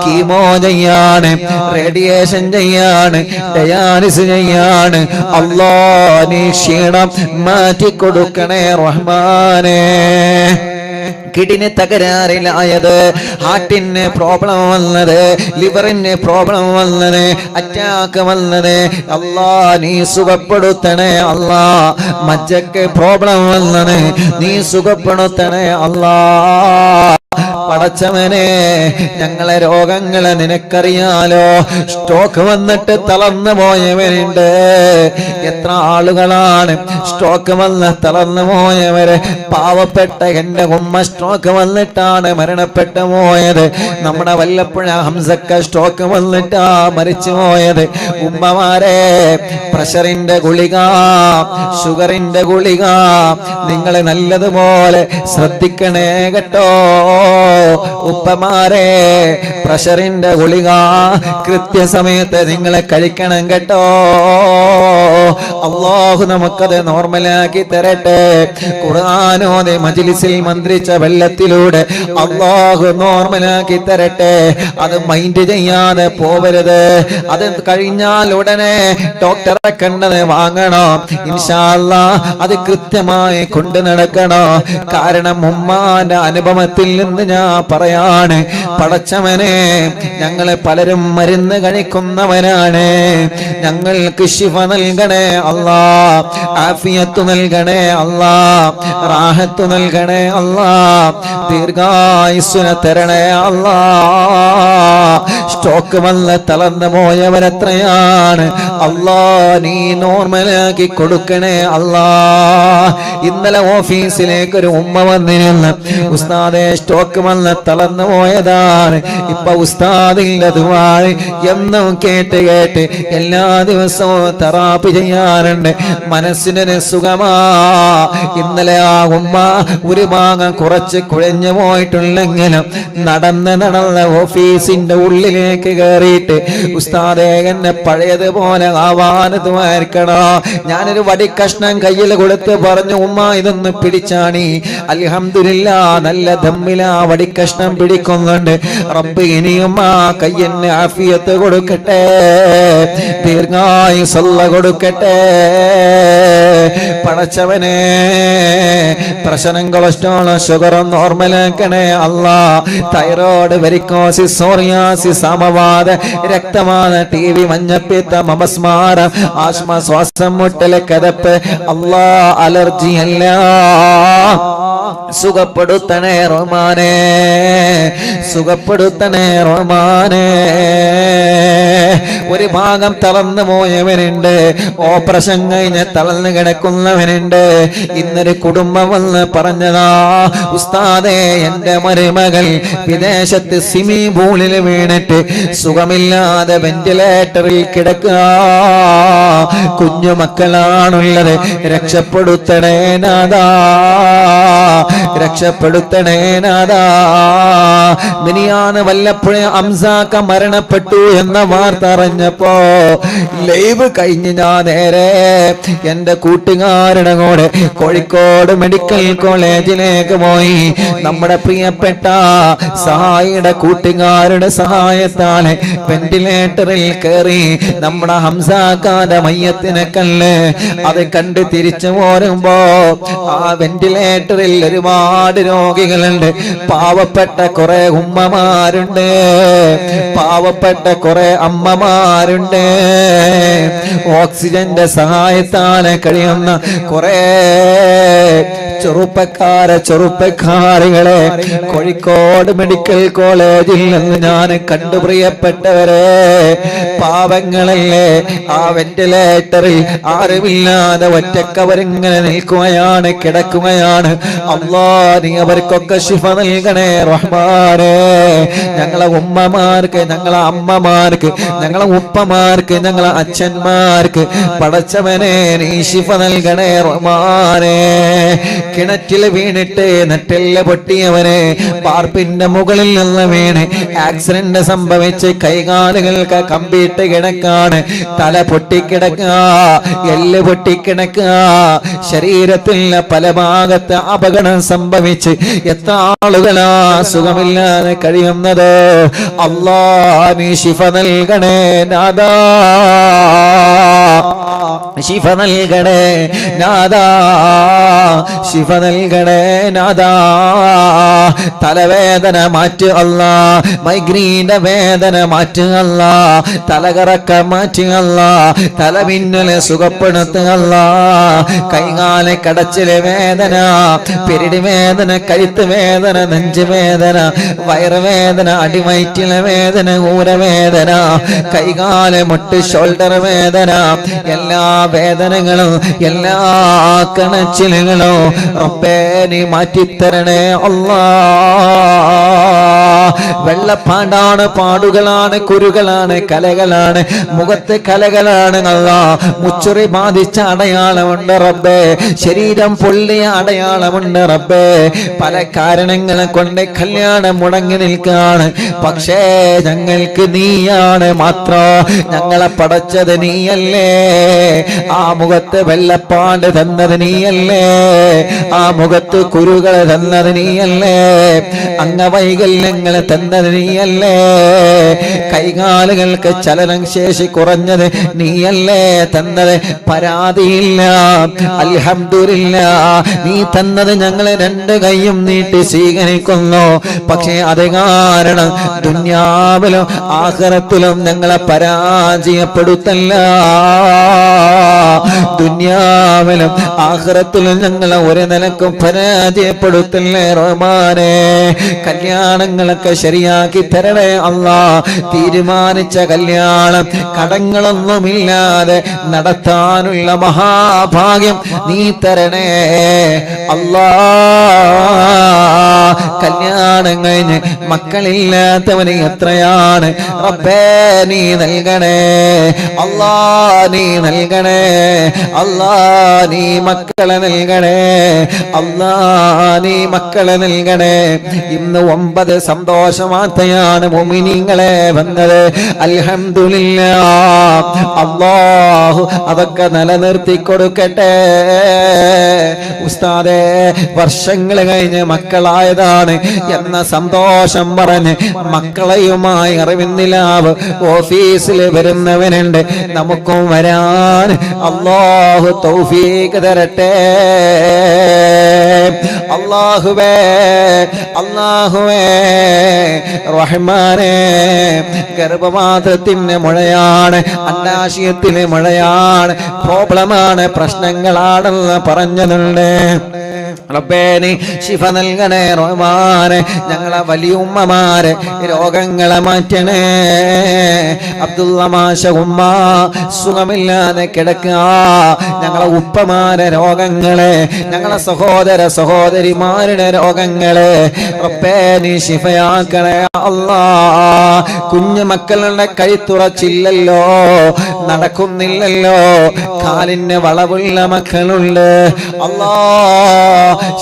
Speaker 1: കീമോ ചെയ്യാണ്, റേഡിയേഷൻ ചെയ്യാണ്, ഡയാലിസിസ് ചെയ്യാണ്. അല്ലാ നീ ക്ഷീണം മാറ്റിക്കൊടുക്കണേ റഹ്മാനേ. കിഡ്നി തകരാറിലായത്, ഹാർട്ടിന് പ്രോബ്ലം വന്നത്, ലിവറിന് പ്രോബ്ലം വന്നത്, അറ്റാക്ക് വന്നത്, അല്ലാ നീ സുഖപ്പെടുത്തണേ അല്ലാ. മജ്ജക്ക് പ്രോബ്ലം വന്നത് നീ സുഖപ്പെടുത്തണേ അല്ലാ. പടച്ചവനെ ഞങ്ങളെ രോഗങ്ങളെ നിനക്കറിയാലോ. സ്ട്രോക്ക് വന്നിട്ട് തളർന്നു പോയവരുണ്ട്. എത്ര ആളുകളാണ് സ്ട്രോക്ക് വന്ന് തളർന്നു പോയവര്? പാവപ്പെട്ട എന്റെ ഉമ്മ സ്ട്രോക്ക് വന്നിട്ടാണ് മരണപ്പെട്ടു പോയത്. നമ്മുടെ വല്ലപ്പുഴ ഹംസക്ക സ്ട്രോക്ക് വന്നിട്ടാ മരിച്ചു പോയത്. ഉമ്മമാരെ, പ്രഷറിന്റെ ഗുളിക, ഷുഗറിന്റെ ഗുളിക നിങ്ങൾ നല്ലതുപോലെ ശ്രദ്ധിക്കണേ കേട്ടോ. ഉപ്പമാരെ, പ്രഷറിന്റെ ഗുളിക കൃത്യസമയത്ത് നിങ്ങളെ കഴിക്കണം കേട്ടോ. അല്ലാഹു നമുക്കത് നോർമലാക്കി തരട്ടെ. ഖുർആനോദി മജ്‌ലിസിൽ മന്ത്രിച്ച വെള്ളത്തിലൂടെ അല്ലാഹു നോർമലാക്കി തരട്ടെ. അത് മൈൻഡ് ചെയ്യാതെ പോവരുത്. അത് കഴിഞ്ഞാൽ ഉടനെ ഡോക്ടറെ കണ്ടത് വാങ്ങണോ. ഇൻഷാ അല്ലാഹ് അത് കൃത്യമായി കൊണ്ടു നടക്കണോ. കാരണം ഉമ്മാന്റെ അനുഭവത്തിൽ നിന്ന് ഞാൻ പറയാണ്, പടച്ചവനെ ഞങ്ങളെ പലരും മരുന്ന് കഴിക്കുന്നവരാണ്. ഞങ്ങൾക്ക് ശിഫ നൽകണേ അല്ലാ, ആഫിയത്ത് നൽകണേ അല്ലാ, റാഹത്ത് നൽകണേ അല്ലാ, ദീർഘായുസ്സുനെ തരണേ അല്ലാ. സ്ട്രോക്ക് വന്ന് തളർന്നു പോയവരെത്രയാണ് അല്ലാ, നീ നോർമലാക്കി കൊടുക്കണേ അല്ലാ. ഇന്നലെ ഓഫീസിലേക്ക് ഒരു ഉമ്മ വന്നിരുന്നു. ഉസ്താദേ സ്ട്രോക്ക് വന്ന് തളർന്നു പോയതാണ്. ഇപ്പൊ ഉസ്താദിന്റെ ദുആ എന്നും കേട്ട് കേട്ട് എല്ലാ ദിവസവും തെറാപ്പി ചെയ്യാറുണ്ട്. മനസ്സിനൊരു സുഖമാ. ഇന്നലെ ആ ഉമ്മ ഒരു ഭാഗം കുറച്ച് കുഴഞ്ഞു പോയിട്ടുണ്ടെങ്കിലും നടന്ന് ഓഫീസിന്റെ ഉള്ളിലേക്ക് കയറിയിട്ട് ഉസ്താദേ എന്നെ പഴയതുപോലെ ആവാൻ ദുആർക്കണോ. ഞാനൊരു വടിക്കഷ്ണം കയ്യിൽ കൊടുത്ത് പറഞ്ഞു, ഉമ്മ ഇതൊന്ന് പിടിച്ചാണി. അൽഹംദുലില്ലാ നല്ല ദമ്മിലാ വടിക്കഷ്ണം പിടിക്കുന്നുണ്ട്. റബ്ബ് ഇനിയും ആ കയ്യന് ആഫിയത്ത് കൊടുക്കട്ടെ, ദീർഘായുസ്സ് കൊടുക്കട്ടെ. പടച്ചവനെ, പ്രഷറും കൊളസ്ട്രോളും ഷുഗറും നോർമലാക്കണേ അല്ലാ. തൈറോയ്ഡ്, വെരിക്കോസിസ്, സോറിയാസിസ്, അമവാത, രക്തവാത, ടിബി, മഞ്ഞപ്പിത്തം, അപസ്മാരം, ആസ്മ, ശ്വാസം മുട്ടല്, കിതപ്പ്, അല്ലാ അലർജി എല്ലാം സുഖപ്പെടുത്തണേ റഹ്മാനേ, സുഖപ്പെടുത്തണേ റഹ്മാനേ. ഒരു ഭാഗം തളർന്നു പോയവനുണ്ട്, ഓപ്പറേഷൻ കഴിഞ്ഞ് തളർന്നു കിടക്കുന്നവനുണ്ട്. ഇന്നൊരു കുടുംബം വന്ന് പറഞ്ഞതാ, ഉസ്താദേ എന്റെ മരുമകൾ വിദേശത്ത് സ്വിമ്മിംഗ് പൂളിൽ വീണിട്ട് സുഖമില്ലാതെ വെന്റിലേറ്ററിൽ കിടക്കുക. കുഞ്ഞു മക്കളാണുള്ളത്, രക്ഷപ്പെടുത്തണേ നാഥാ. രക്ഷപ്പെടുത്തണേ നാദാ. മിനിയാന്ന് വല്ലപ്പോഴും ഹംസാക്ക മരണപ്പെട്ടു എന്ന വാർത്ത അറിഞ്ഞപ്പോ ലൈവ് കഴിഞ്ഞ് ഞാൻ നേരെ എന്റെ കൂട്ടുകാരുടെ കൂടെ കോഴിക്കോട് മെഡിക്കൽ കോളേജിലേക്ക് പോയി. നമ്മുടെ പ്രിയപ്പെട്ട സഹായിയുടെ കൂട്ടുകാരുടെ സഹായത്താൽ വെന്റിലേറ്ററിൽ കയറി നമ്മുടെ ഹംസാക്കാന്റെ മയ്യത്തിനെ കല്ല് അത് കണ്ട് തിരിച്ചു പോരുമ്പോ ആ വെന്റിലേറ്ററിൽ ഒരുപാട് രോഗികളുണ്ട്. പാവപ്പെട്ട കുറെ ഉമ്മമാരുണ്ട്, പാവപ്പെട്ട കുറെ അമ്മമാരുണ്ട്, ഓക്സിജന്റെ സഹായത്താലെ കഴിയുന്ന കുറെ ചെറുപ്പക്കാരികളെ കോഴിക്കോട് മെഡിക്കൽ കോളേജിൽ നിന്ന് ഞാൻ കണ്ടു. പ്രിയപ്പെട്ടവരെ, പാവങ്ങളല്ലേ ആ വെന്റിലേറ്ററിൽ ആരുമില്ലാതെ ഒറ്റക്കവരിങ്ങനെ നിൽക്കുകയാണ്, കിടക്കുകയാണ്. അല്ലാ, നീ അവർക്കൊക്കെ ശിഫ നൽകണേ റഹ്മാനേ. ഞങ്ങളെ ഉമ്മമാർക്ക്, ഞങ്ങളെ അമ്മമാർക്ക്, ഞങ്ങളെ ഉപ്പമാർക്ക്, ഞങ്ങളെ അച്ഛന്മാർക്ക് പടച്ചവനെ നീ ശിഫ നൽകണേ റഹ്മാനേ. കിണറ്റിൽ വീണിട്ട് നെറ്റെല്ല് പൊട്ടിയവനെ പാർപ്പിന്റെ മുകളിൽ നിന്ന് വീണ് ആക്സിഡന്റ് സംഭവിച്ച് കൈകാലുകൾക്ക് കമ്പിയിട്ട് കിടക്കാണ്, തല പൊട്ടിക്കിടക്കുക, എല്ല് പൊട്ടിക്കിടക്കുക, ശരീരത്തിൽ പല ഭാഗത്ത് അപകടം സംഭവിച്ച് എത്ര ആളുകളാ സുഖമില്ലാതെ കഴിയുന്നത്. അല്ലാ, നീ ശിഫ നൽകണേ നാദാ, ശിഫ നൽകണേ നാദാ, ശിഫ നൽകണേ നാദാ. തലവേദന മാറ്റ് അല്ലാ, മൈഗ്രീന്റെ വേദന മാറ്റ് അല്ലാ, തലകറക്ക മാറ്റ് അല്ലാ, തലമിന്നല് സുഖപ്പെടുത്ത അല്ലാ. കൈകാല കടച്ചില് വേദന, പെരിടി വേദന, കഴുത്ത് വേദന, നെഞ്ച് വേദന, വയറുവേദന, അടിവയറ്റിലെ വേദന, ഊരവേദന, കൈകാല മുട്ട് ഷോൾഡർ വേദന, എല്ലാ വേദനകളും എല്ലാ കണച്ചിലുകളും റബ്ബേ നീ മാറ്റിത്തരണേ അല്ലാ. വെള്ളപ്പാണ്ടാണ്, പാടുകളാണ്, കുരുകളാണ്, കലകളാണ്, മുഖത്ത് കലകളാണ് അല്ലാ. മുച്ചുറി ബാധിച്ച അടയാളമുണ്ട് റബ്ബേ, ശരീരം പൊള്ളിയ അടയാളമുണ്ട് റബ്ബേ. പല കാരണങ്ങളെ കൊണ്ട് കല്യാണം മുടങ്ങി നിൽക്കാണ്. പക്ഷേ ഞങ്ങൾക്ക് നീയാണ് മാത്രം, ഞങ്ങളെ പടച്ചത് നീയല്ലേ. ആ മുഖത്ത് വെള്ളപ്പാണ്ട് തന്നത് നീയല്ലേ, ആ മുഖത്ത് കുരുകൾ തന്നത് നീയല്ലേ, അംഗവൈകല്യങ്ങൾ തന്നത് നീയല്ലേ, കൈകാലുകൾക്ക് ചലനം ശേഷി കുറഞ്ഞത് നീയല്ലേ തന്നത്. പരാതിയില്ല, അൽഹംദുലില്ലാ. നീ തന്നത് ഞങ്ങൾ രണ്ട് കൈയും നീട്ടി സ്വീകരിക്കുന്നു. പക്ഷേ അത് കാരണം ദുനിയാവിലും ആഖിറത്തിലും ഞങ്ങളെ പരാജയപ്പെടുത്തല്ല, ദുനിയാവിലും ആഖിറത്തിലും ഞങ്ങളെ ഒരു നിലക്കും പരാജയപ്പെടുത്തല്ലേ റഹ്മാനേ. കല്യാണങ്ങളൊക്കെ ശരിയാക്കി തരണേ അല്ലാ. തീരുമാനിച്ച കല്യാണം കടങ്ങളൊന്നുമില്ലാതെ നടത്താനുള്ള മഹാഭാഗ്യം നീ തരണേ അല്ലാ. കല്യാണം കഴിഞ്ഞ് മക്കളില്ലാത്തവന് എത്രയാണ് റബ്ബേ, നീ നൽകണേ അല്ലാ, നീ നൽകണേ അല്ലാ, നീ മക്കളെ നൽകണേ അല്ലാ, നീ മക്കളെ നൽകണേ. ഇന്ന് 9 സന്തോഷ വാർത്തയാണ് മുഅ്മിനീങ്ങളെ വന്നത്. അൽഹംദുലില്ലാഹ്. അല്ലാഹു അതൊക്കെ നിലനിർത്തി കൊടുക്കട്ടെ. ഉസ്താദേ, വർഷങ്ങൾ കഴിഞ്ഞ് മക്കളായതാണ് എന്ന സന്തോഷം പറഞ്ഞ് മക്കളെയുമായി അറിവിന്നിലാവ് ഓഫീസിൽ വരുന്നവനുണ്ട്. നമുക്കും വരാൻ അല്ലാഹു തൗഫീഖ് തരട്ടെ. അല്ലാഹുവേ, അല്ലാഹുവേ റഹ്മാനേ, ഗർഭപാത്രത്തിന് മുഴയാണ്, അണ്ടാശയത്തിന് മുഴയാണ്, പ്രോബ്ലമാണ്, പ്രശ്നങ്ങളാണെന്ന് പറഞ്ഞതുണ്ട്. റബ്ബേ നീ ശിഫ നൽകണേ റഹ്മാനെ. ഞങ്ങളെ വലിയ ഉമ്മമാരെ രോഗങ്ങളെ മാറ്റണേ. അബ്ദുള്ള മാഷ ഉമ്മ സുഖമില്ലാതെ കിടക്കുക. ഞങ്ങളെ ഉപ്പമാരെ രോഗങ്ങളെ, ഞങ്ങളെ സഹോദര സഹോദരിമാരുടെ രോഗങ്ങളെ റബ്ബേ നീ ശിഫയാക്കണേ അല്ലാ. കുഞ്ഞു മക്കളുടെ കൈത്തുറച്ചില്ലല്ലോ, നടക്കുന്നില്ലല്ലോ, കാലിന് വളവുള്ള മക്കളുണ്ട് അല്ലാ.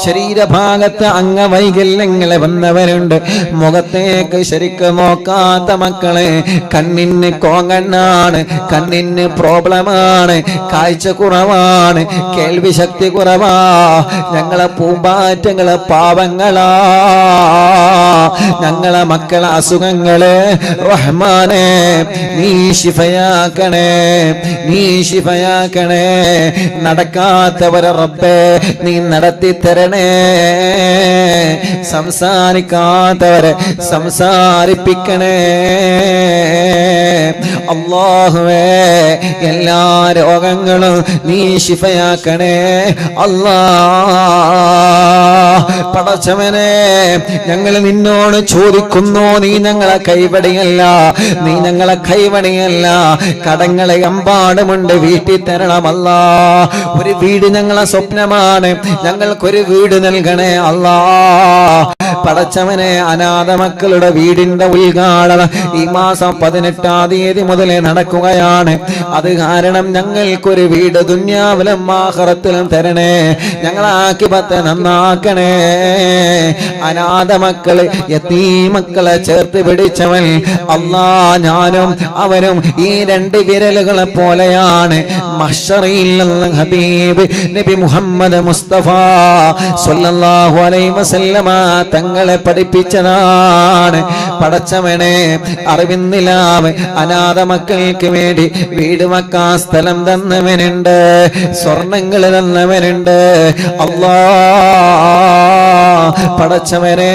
Speaker 1: ശരീരഭാഗത്ത് അംഗവൈകല്യങ്ങളെ വന്നവരുണ്ട്. മുഖത്തേക്ക് ശരിക്കും നോക്കാത്ത മക്കളെ, കണ്ണിന് കോങ്ങണ്ണാണ്, കണ്ണിന് പ്രോബ്ലമാണ്, കാഴ്ച കുറവാണ്, കേൾവി ശക്തി കുറവാ. ഞങ്ങളെ പൂമ്പാറ്റങ്ങളെ പാവങ്ങളാ, ഞങ്ങളെ മക്കളെ അസുഖങ്ങള് റഹ്മാനെ നീ ശിഫയാക്കണേ, നീ ശിഫയാക്കണേ. നടക്കാത്തവരെ റബ്ബേ നീ നടത്തി തരണേ, സംസാരിക്കാത്തവരെ സംസാരിപ്പിക്കണേ. അല്ലാഹുവേ എല്ലാ രോഗങ്ങളും നീ ശിഫയാക്കണേ അല്ലാ. പടച്ചവനെ ഞങ്ങൾ നിന്നോട് ചോദിക്കുന്നു, നീ ഞങ്ങളെ കൈവടിയല്ല, നീ ഞങ്ങളെ കൈവടിയല്ല. കടങ്ങളെ എമ്പാടുമുണ്ട്, വീട്ടിൽ തരണമല്ല. ഒരു വീട് ഞങ്ങളെ സ്വപ്നമാണ്, ഞങ്ങൾക്കൊരു വീട് നൽകണേ അല്ലാ. പടച്ചവനെ അനാഥ മക്കളുടെ വീടിന്റെ ഉദ്ഘാടനം ഈ മാസം 18-ാം തീയതി മുതൽ നടക്കുകയാണ്. അത് കാരണം ഞങ്ങൾക്കൊരു വീട് ദുനിയാവിലും ആഖിറത്തിലും തരണേ, ഞങ്ങളാക്കിപത്തെ നന്നാക്കണേ. അനാഥ മക്കള് യതീമക്കളെ ചേർത്ത് പിടിച്ചവൻ അല്ലാ, ഞാനും അവരും ഈ 2 വിരലുകളെ പോലെയാണ്. മഹ്ശറിൽ ഹബീബ് നബി മുഹമ്മദ് മുസ്തഫ സ്വല്ലല്ലാഹു അലൈഹി വസല്ലമ തങ്ങളെ പഠിപ്പിച്ചതാണ്. പടച്ചവനെ അറിവിന്നിലാവ് അനാഥ മക്കൾക്ക് വേണ്ടി വീട് വെക്കാൻ സ്ഥലം തന്നവനുണ്ട്, സ്വർണങ്ങൾ തന്നവനുണ്ട് അല്ലാ. പടച്ചവനെ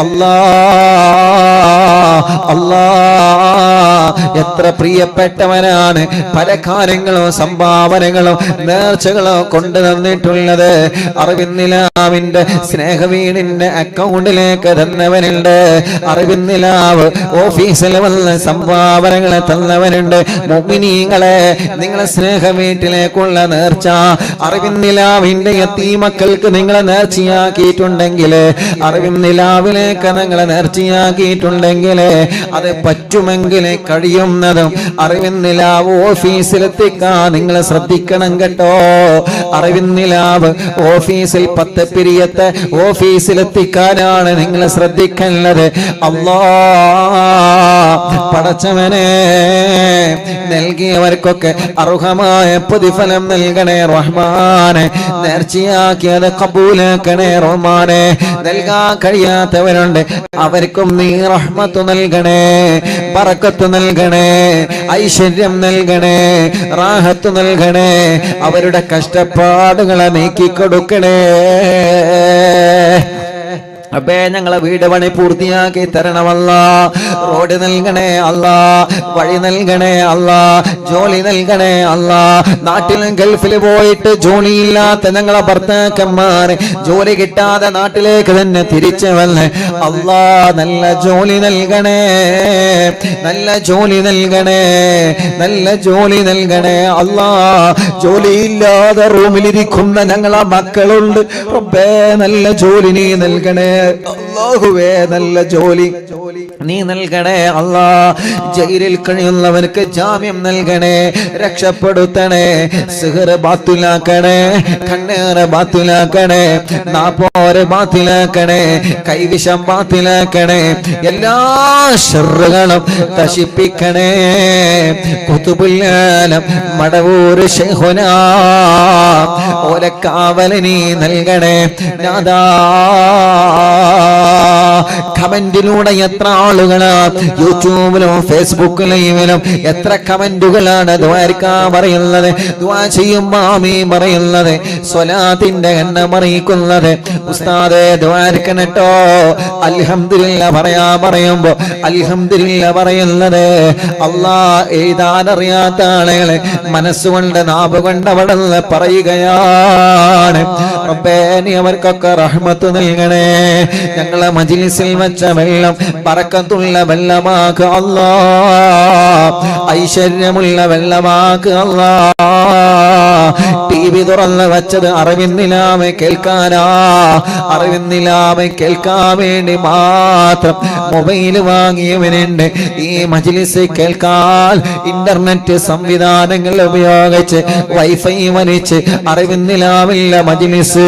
Speaker 1: അല്ലാ, അല്ലാ എത്ര പ്രിയപ്പെട്ടവനാണ്. പല കാര്യങ്ങളും സംഭാവനകളും നേർച്ചകളോ കൊണ്ടു തന്നിട്ടുള്ളത്. അറിവിന്നിലാവിന്റെ സ്നേഹവീടിന്റെ അക്കൗണ്ടിലേക്ക് തന്നവനുണ്ട്. അറിവിന്നിലാവ് ഓഫീസിൽ വന്ന് സംഭാവനകളെ തന്നവനുണ്ട്. മുഅ്മിനീങ്ങളെ നിങ്ങളെ സ്നേഹവീട്ടിലേക്കുള്ള നേർച്ച അറിവിന്നിലാവിന്റെ യതീമക്കൾക്ക് നിങ്ങളെ നേർച്ചയാക്കിയിട്ടുണ്ടെങ്കിൽ, അറിവിന്നിലാവിലേക്ക് നിങ്ങളെ നേർച്ചയാക്കിയിട്ടുണ്ടെങ്കിൽ, അത് പറ്റുമെങ്കിൽ കഴിയുന്നതും അറിവിന്നിലാവ് ഓഫീസിലെത്തിക്കാൻ നിങ്ങൾ ശ്രദ്ധിക്കണം കേട്ടോ. അറിവിന്നിലാവ് ഓഫീസിൽ 10 പിരിയത്തെ ഓഫീസിലെത്തിക്കാനാണ് നിങ്ങൾ ശ്രദ്ധിക്കുന്നത്. അല്ലാ പടച്ചവനെ നൽകിയവർക്കൊക്കെ അർഹമായ പ്രതിഫലം നൽകണേ റഹ്മാനെ. നേർച്ചയാക്കിയത് കബൂലാക്കണേ റഹ്മാനെ. നൽകാൻ കഴിയാത്തവരുണ്ട്, അവർക്കും നീ റഹ്മത്ത് നൽകണേ, ബറക്കത്ത് നൽകണേ, ഐശ്വര്യം നൽകണേ, റാഹത്ത് നൽകണേ. അവരുടെ കഷ്ടപ്പാടുകളെ നീക്കിക്കൊടുക്കണേ. അപ്പേ ഞങ്ങളെ വീട് പണി പൂർത്തിയാക്കി തരണമല്ല. റോഡ് നൽകണേ അല്ലാ, വഴി നൽകണേ അല്ലാ, ജോലി നൽകണേ അല്ലാ. നാട്ടിലും ഗൾഫിൽ പോയിട്ട് ജോലിയില്ലാത്ത ഞങ്ങളെ ഭർത്താക്കന്മാർ ജോലി കിട്ടാതെ നാട്ടിലേക്ക് തന്നെ തിരിച്ചു വന്ന് അല്ലാ നല്ല ജോലി നൽകണേ, നല്ല ജോലി നൽകണേ, നല്ല ജോലി നൽകണേ അല്ലാ. ജോലിയില്ലാതെ റൂമിലിരിക്കുന്ന ഞങ്ങളെ മക്കളുണ്ട് റബ്ബേ, നല്ല ജോലി നീ നൽകണേ അല്ലാഹുവേ, നല്ല ജോലി നീ നൽകണേ അല്ലാ. ജയിലിൽ കഴിയുന്നവർക്ക് ജാമ്യം നൽകണേ, രക്ഷപ്പെടുത്തണേ. സിഹർ ബാത്തിലാക്കണേ, കണ്ണേറ് ബാത്തിലാക്കണേ, നാപ്പോര് ബാത്തിലാക്കണേ, കൈവിഷം ബാത്തിലാക്കണേ. എല്ലാ ശർറുകളും നശിപ്പിക്കണേ. ഖുതുബുൽ മടവൂർ ശൈഖുനാ ഓലക്കാവല് നീ നൽകണേ നാദാ. കമന്റിലൂടെ എത്ര ആളുകളാ യൂട്യൂബിലും ഫേസ്ബുക്കിലും എത്ര കമന്റുകളാണ് ദ്വാരക്കാൻ പറയുന്നത്, ദ്വാ ചെയ്യുമ്പോ ആമീൻ പറയുന്നത്, സ്വലാത്തിന്റെ എണ്ണം അറിയിക്കുന്നത്. ഉസ്താദേ ദ്വാരക്കനട്ടോ അൽഹംദുലില്ലാ പറയുമ്പോ അൽഹംദുലില്ലാ പറയുന്നത്. അല്ലാ എഴുതാനറിയാത്ത ആളുകളെ മനസ്സുകൊണ്ട് നാവ് കൊണ്ട് അവിടെ പറയുകയാണ്. റബ്ബേ നീ അവർക്കൊക്കെ റഹ്മത്ത് നൽകണേ. ഞങ്ങളെ മജ്ലിസിൽ വെച്ച വെള്ളം ബറക്കത്തുള്ള വെള്ളമാക്ക് അല്ലാഹ്, ഐശ്വര്യമുള്ള വെള്ളമാക്ക് അല്ലാഹ്. TV തുറന്ന് വെച്ചത് അറിവിന്നിലാമെ കേൾക്കാനാ. അറിവിന്നിലാമെ കേൾക്കാൻ വേണ്ടി മാത്രം മൊബൈൽ വാങ്ങിയവനുണ്ട്. ഈ മജ്ലിസ് കേൾക്കാൻ ഇന്റർനെറ്റ് സംവിധാനങ്ങൾ ഉപയോഗിച്ച് വൈഫൈ വലിച്ച് അറിവിന്നിലാവില്ല മജ്ലിസ്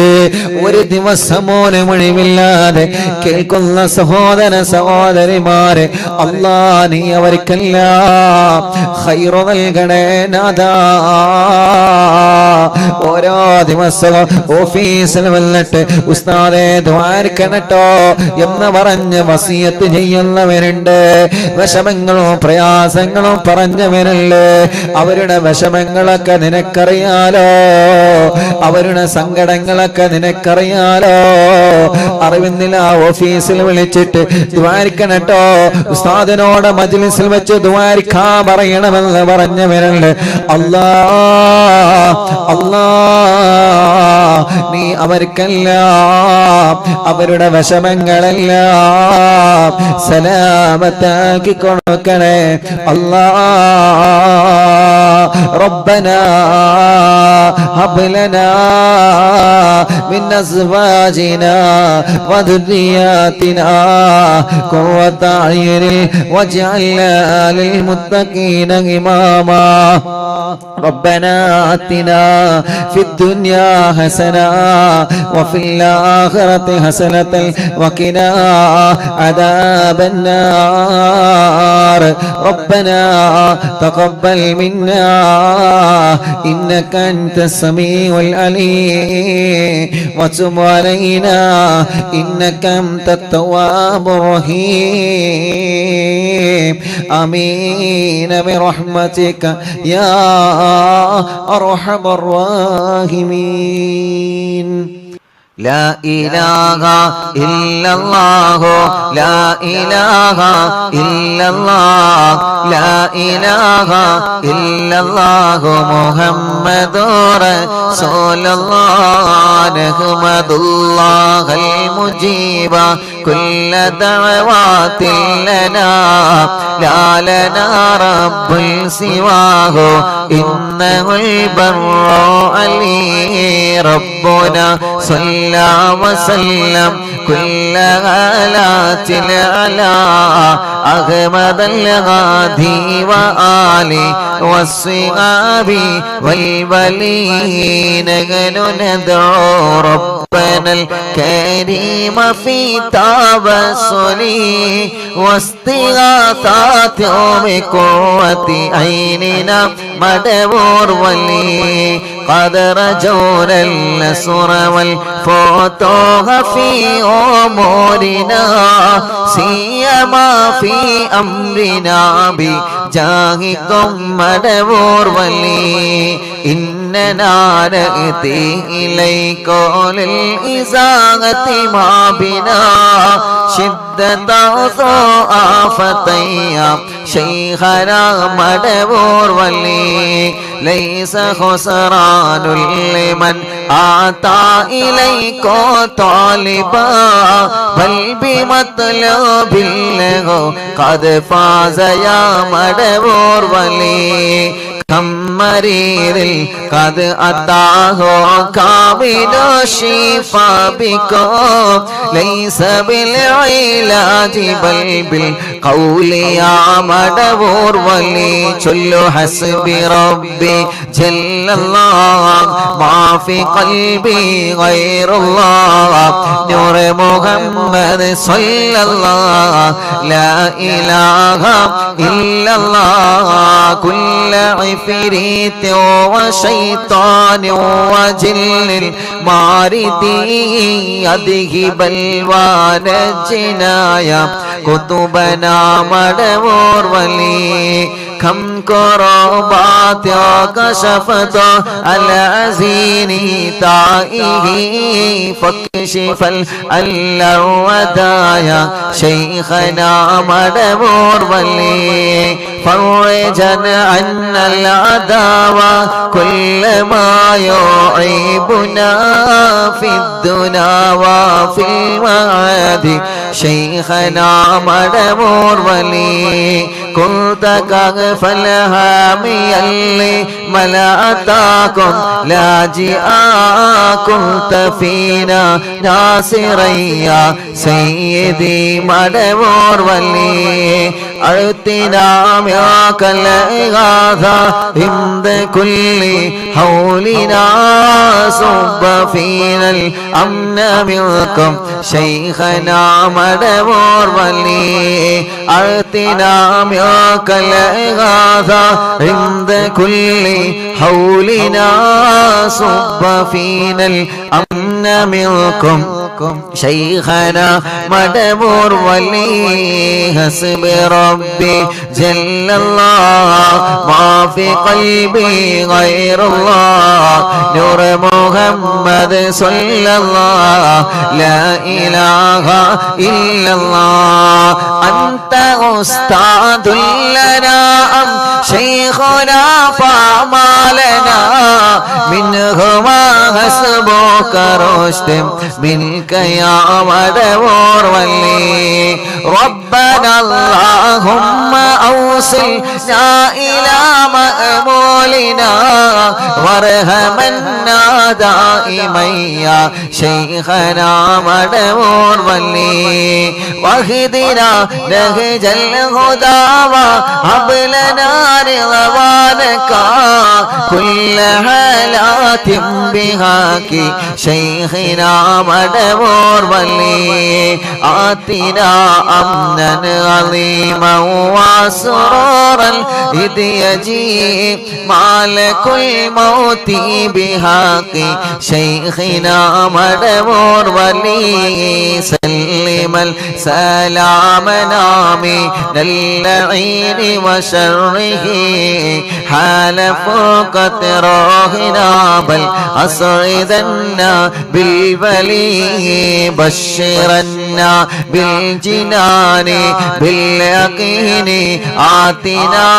Speaker 1: ഒരു ദിവസം മോനെ ഒഴിവില്ലാതെ കേൾക്കുന്ന സഹോദര സഹോദരിമാരെ, അല്ലാ നീ അവർക്കെല്ലാം ഖൈറ് നൽകണേ നാഥാ. ഓരോ ദിവസവും ഓഫീസിൽ വന്നിട്ട് ഉസ്താദേ ദ്വാരക്കണട്ടോ എന്ന് പറഞ്ഞ് വസിയത്ത് ചെയ്യുന്നവരുണ്ട്. വിഷമങ്ങളും പ്രയാസങ്ങളും പറഞ്ഞവരല്ലേ. അവരുടെ വിഷമങ്ങളൊക്കെ നിനക്കറിയാലോ, അവരുടെ സങ്കടങ്ങളൊക്കെ നിനക്കറിയാലോ. അറിവിന്നില്ല ഓഫീസിൽ വിളിച്ചിട്ട് ദ്വാരിക്കണട്ടോ, ഉസ്താദിനോട് മജ്ലിസിൽ വെച്ച് ദ്വാരിക്കാ പറയണമെന്ന് പറഞ്ഞവരല്ലേ. അല്ലാ അല്ലാ നീ അവർക്കെല്ലാം അവരുടെ വിഷമങ്ങളെല്ലാം സലാമത്താക്കി കൊടുക്കണേ അല്ലാ. റബ്ബനാ ഹബ് ലനാ മിൻ അസ്വാജിനാ വദുരിയാതിനാ ഖുവത അയ്യുനിൽ വജഅൽനാ ലിൽ മുത്തഖീന ഇമാമാ. ربنا آتنا في الدنيا حسنة وفي الآخرة حسنة وقنا عذاب النار. ربنا تقبل منا إنك أنت السميع العليم وتب علينا إنك أنت التواب الرحيم. آمين برحمتك يا أرحم الراحمين. لا إله إلا الله لا إله إلا الله لا إله إلا الله محمد رسول الله. نحمد الله المجيب كل دعوات لنا لا لنا رب سواه إنه البر علي. ربنا صلى وسلم كل آلات على أحمد الغادي وآله والصحاب والولين. ندعو ربنا الكريم في توسلي واستغاثات بقوة عيننا مدبور ولي. قد رجونا النصر والفتوح في أمورنا سيما في أمرنا بجاهكم مدبور ولي. إننا نأتي إليك للإزاغة ما بنا شدة ضعفتي شيخنا مدبور ولي. ليس خسران لمن آتى إليك طالبا بل بمطلب له قد فاز يا مدبور ولي. كم مريض قد أتاه كامل الشفاء بكم ليس بالعلاج بل بالقول يا مدبور ولي. كل حسب ربي جل الله ما في قلبي غير الله. نور محمد صلى الله لا إله إلا الله. كل عفريت وشيطان وجن ماردي أذهب الوانجنا يا كتبنا مدبور ولي. كم كربات كشفت العزين تائه فاكشف الودايا شيخنا مدبور ولي. فرجنا عن العداوة كل ما يعيبنا في الدنا وفي المعاد شيخنا مدبور ولي. كنت كغف الهامي اللي ملأتاكم لاجئا كنت فينا ناصرا يا سيدي مدبور ولي أعطنا معك الإغاثة عند كل حولنا صب فينا الأمن منكم شيخنا مدبور ولي أعطنا معك الإغاثة عند كل حولنا صب فينا الأمن منكم شيخنا مدبور ولي حسب ربي جل الله ما في قلبي غير الله نور محمد صلى الله لا إله إلا الله أنت أستاذ لنا أم شيخنا فما لنا منهما حسبك رشد منك يا مدبور ولي ربنا اللهم أوصلنا إلى مأمولنا وارحمنا دائما يا شيخنا مدبور ولي واهدنا نهج الهدى وهب لنا رضوانك كل حالات بهاك شيخنا مدبور ولي آتنا أمنا عظيما وسرورا إذ يجيء مالك الموت بحق شيخنا مدبور ولي سلم السلام نامي اللعين وشره حال فوق روحنا بل أسعدنا بالبلي بشرنا بالجنان باليقين آتنا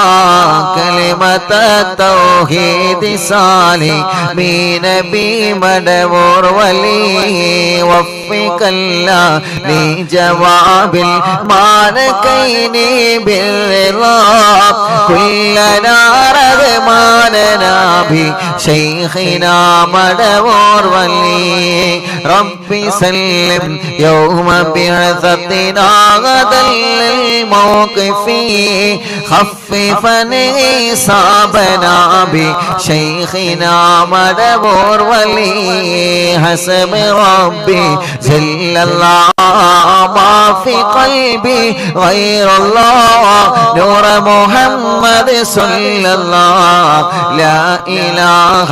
Speaker 1: كلمة التوحيد سالمين بمدبور ولي وفق الله لجواب المالكين بالرضا كلنا رغماننا بشيخنا مدبور ولي ربي سلم يوم بعثتنا غدا للموقف خففا حسابنا بشيخنا مدبور ولي حسب ربي جل الله ما في قلبي غير الله نور محمد صلى الله لا إله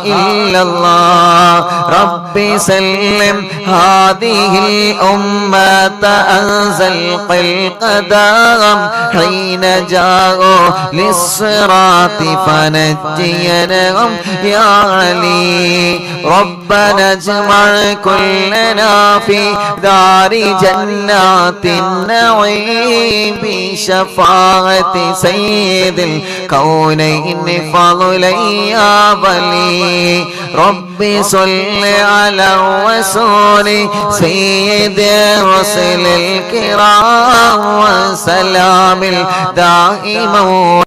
Speaker 1: إلا الله ربي سلم هذه الأمة أنزل القدام حين جاءوا للصراط فنجينهم يا علي ربنا اجمع كلنا في دار جنات النعيم بشفاعة سيد الكونين فضلا يا ولي ربي صل على الرسول سيد الرسل الكرام وسلام الدائم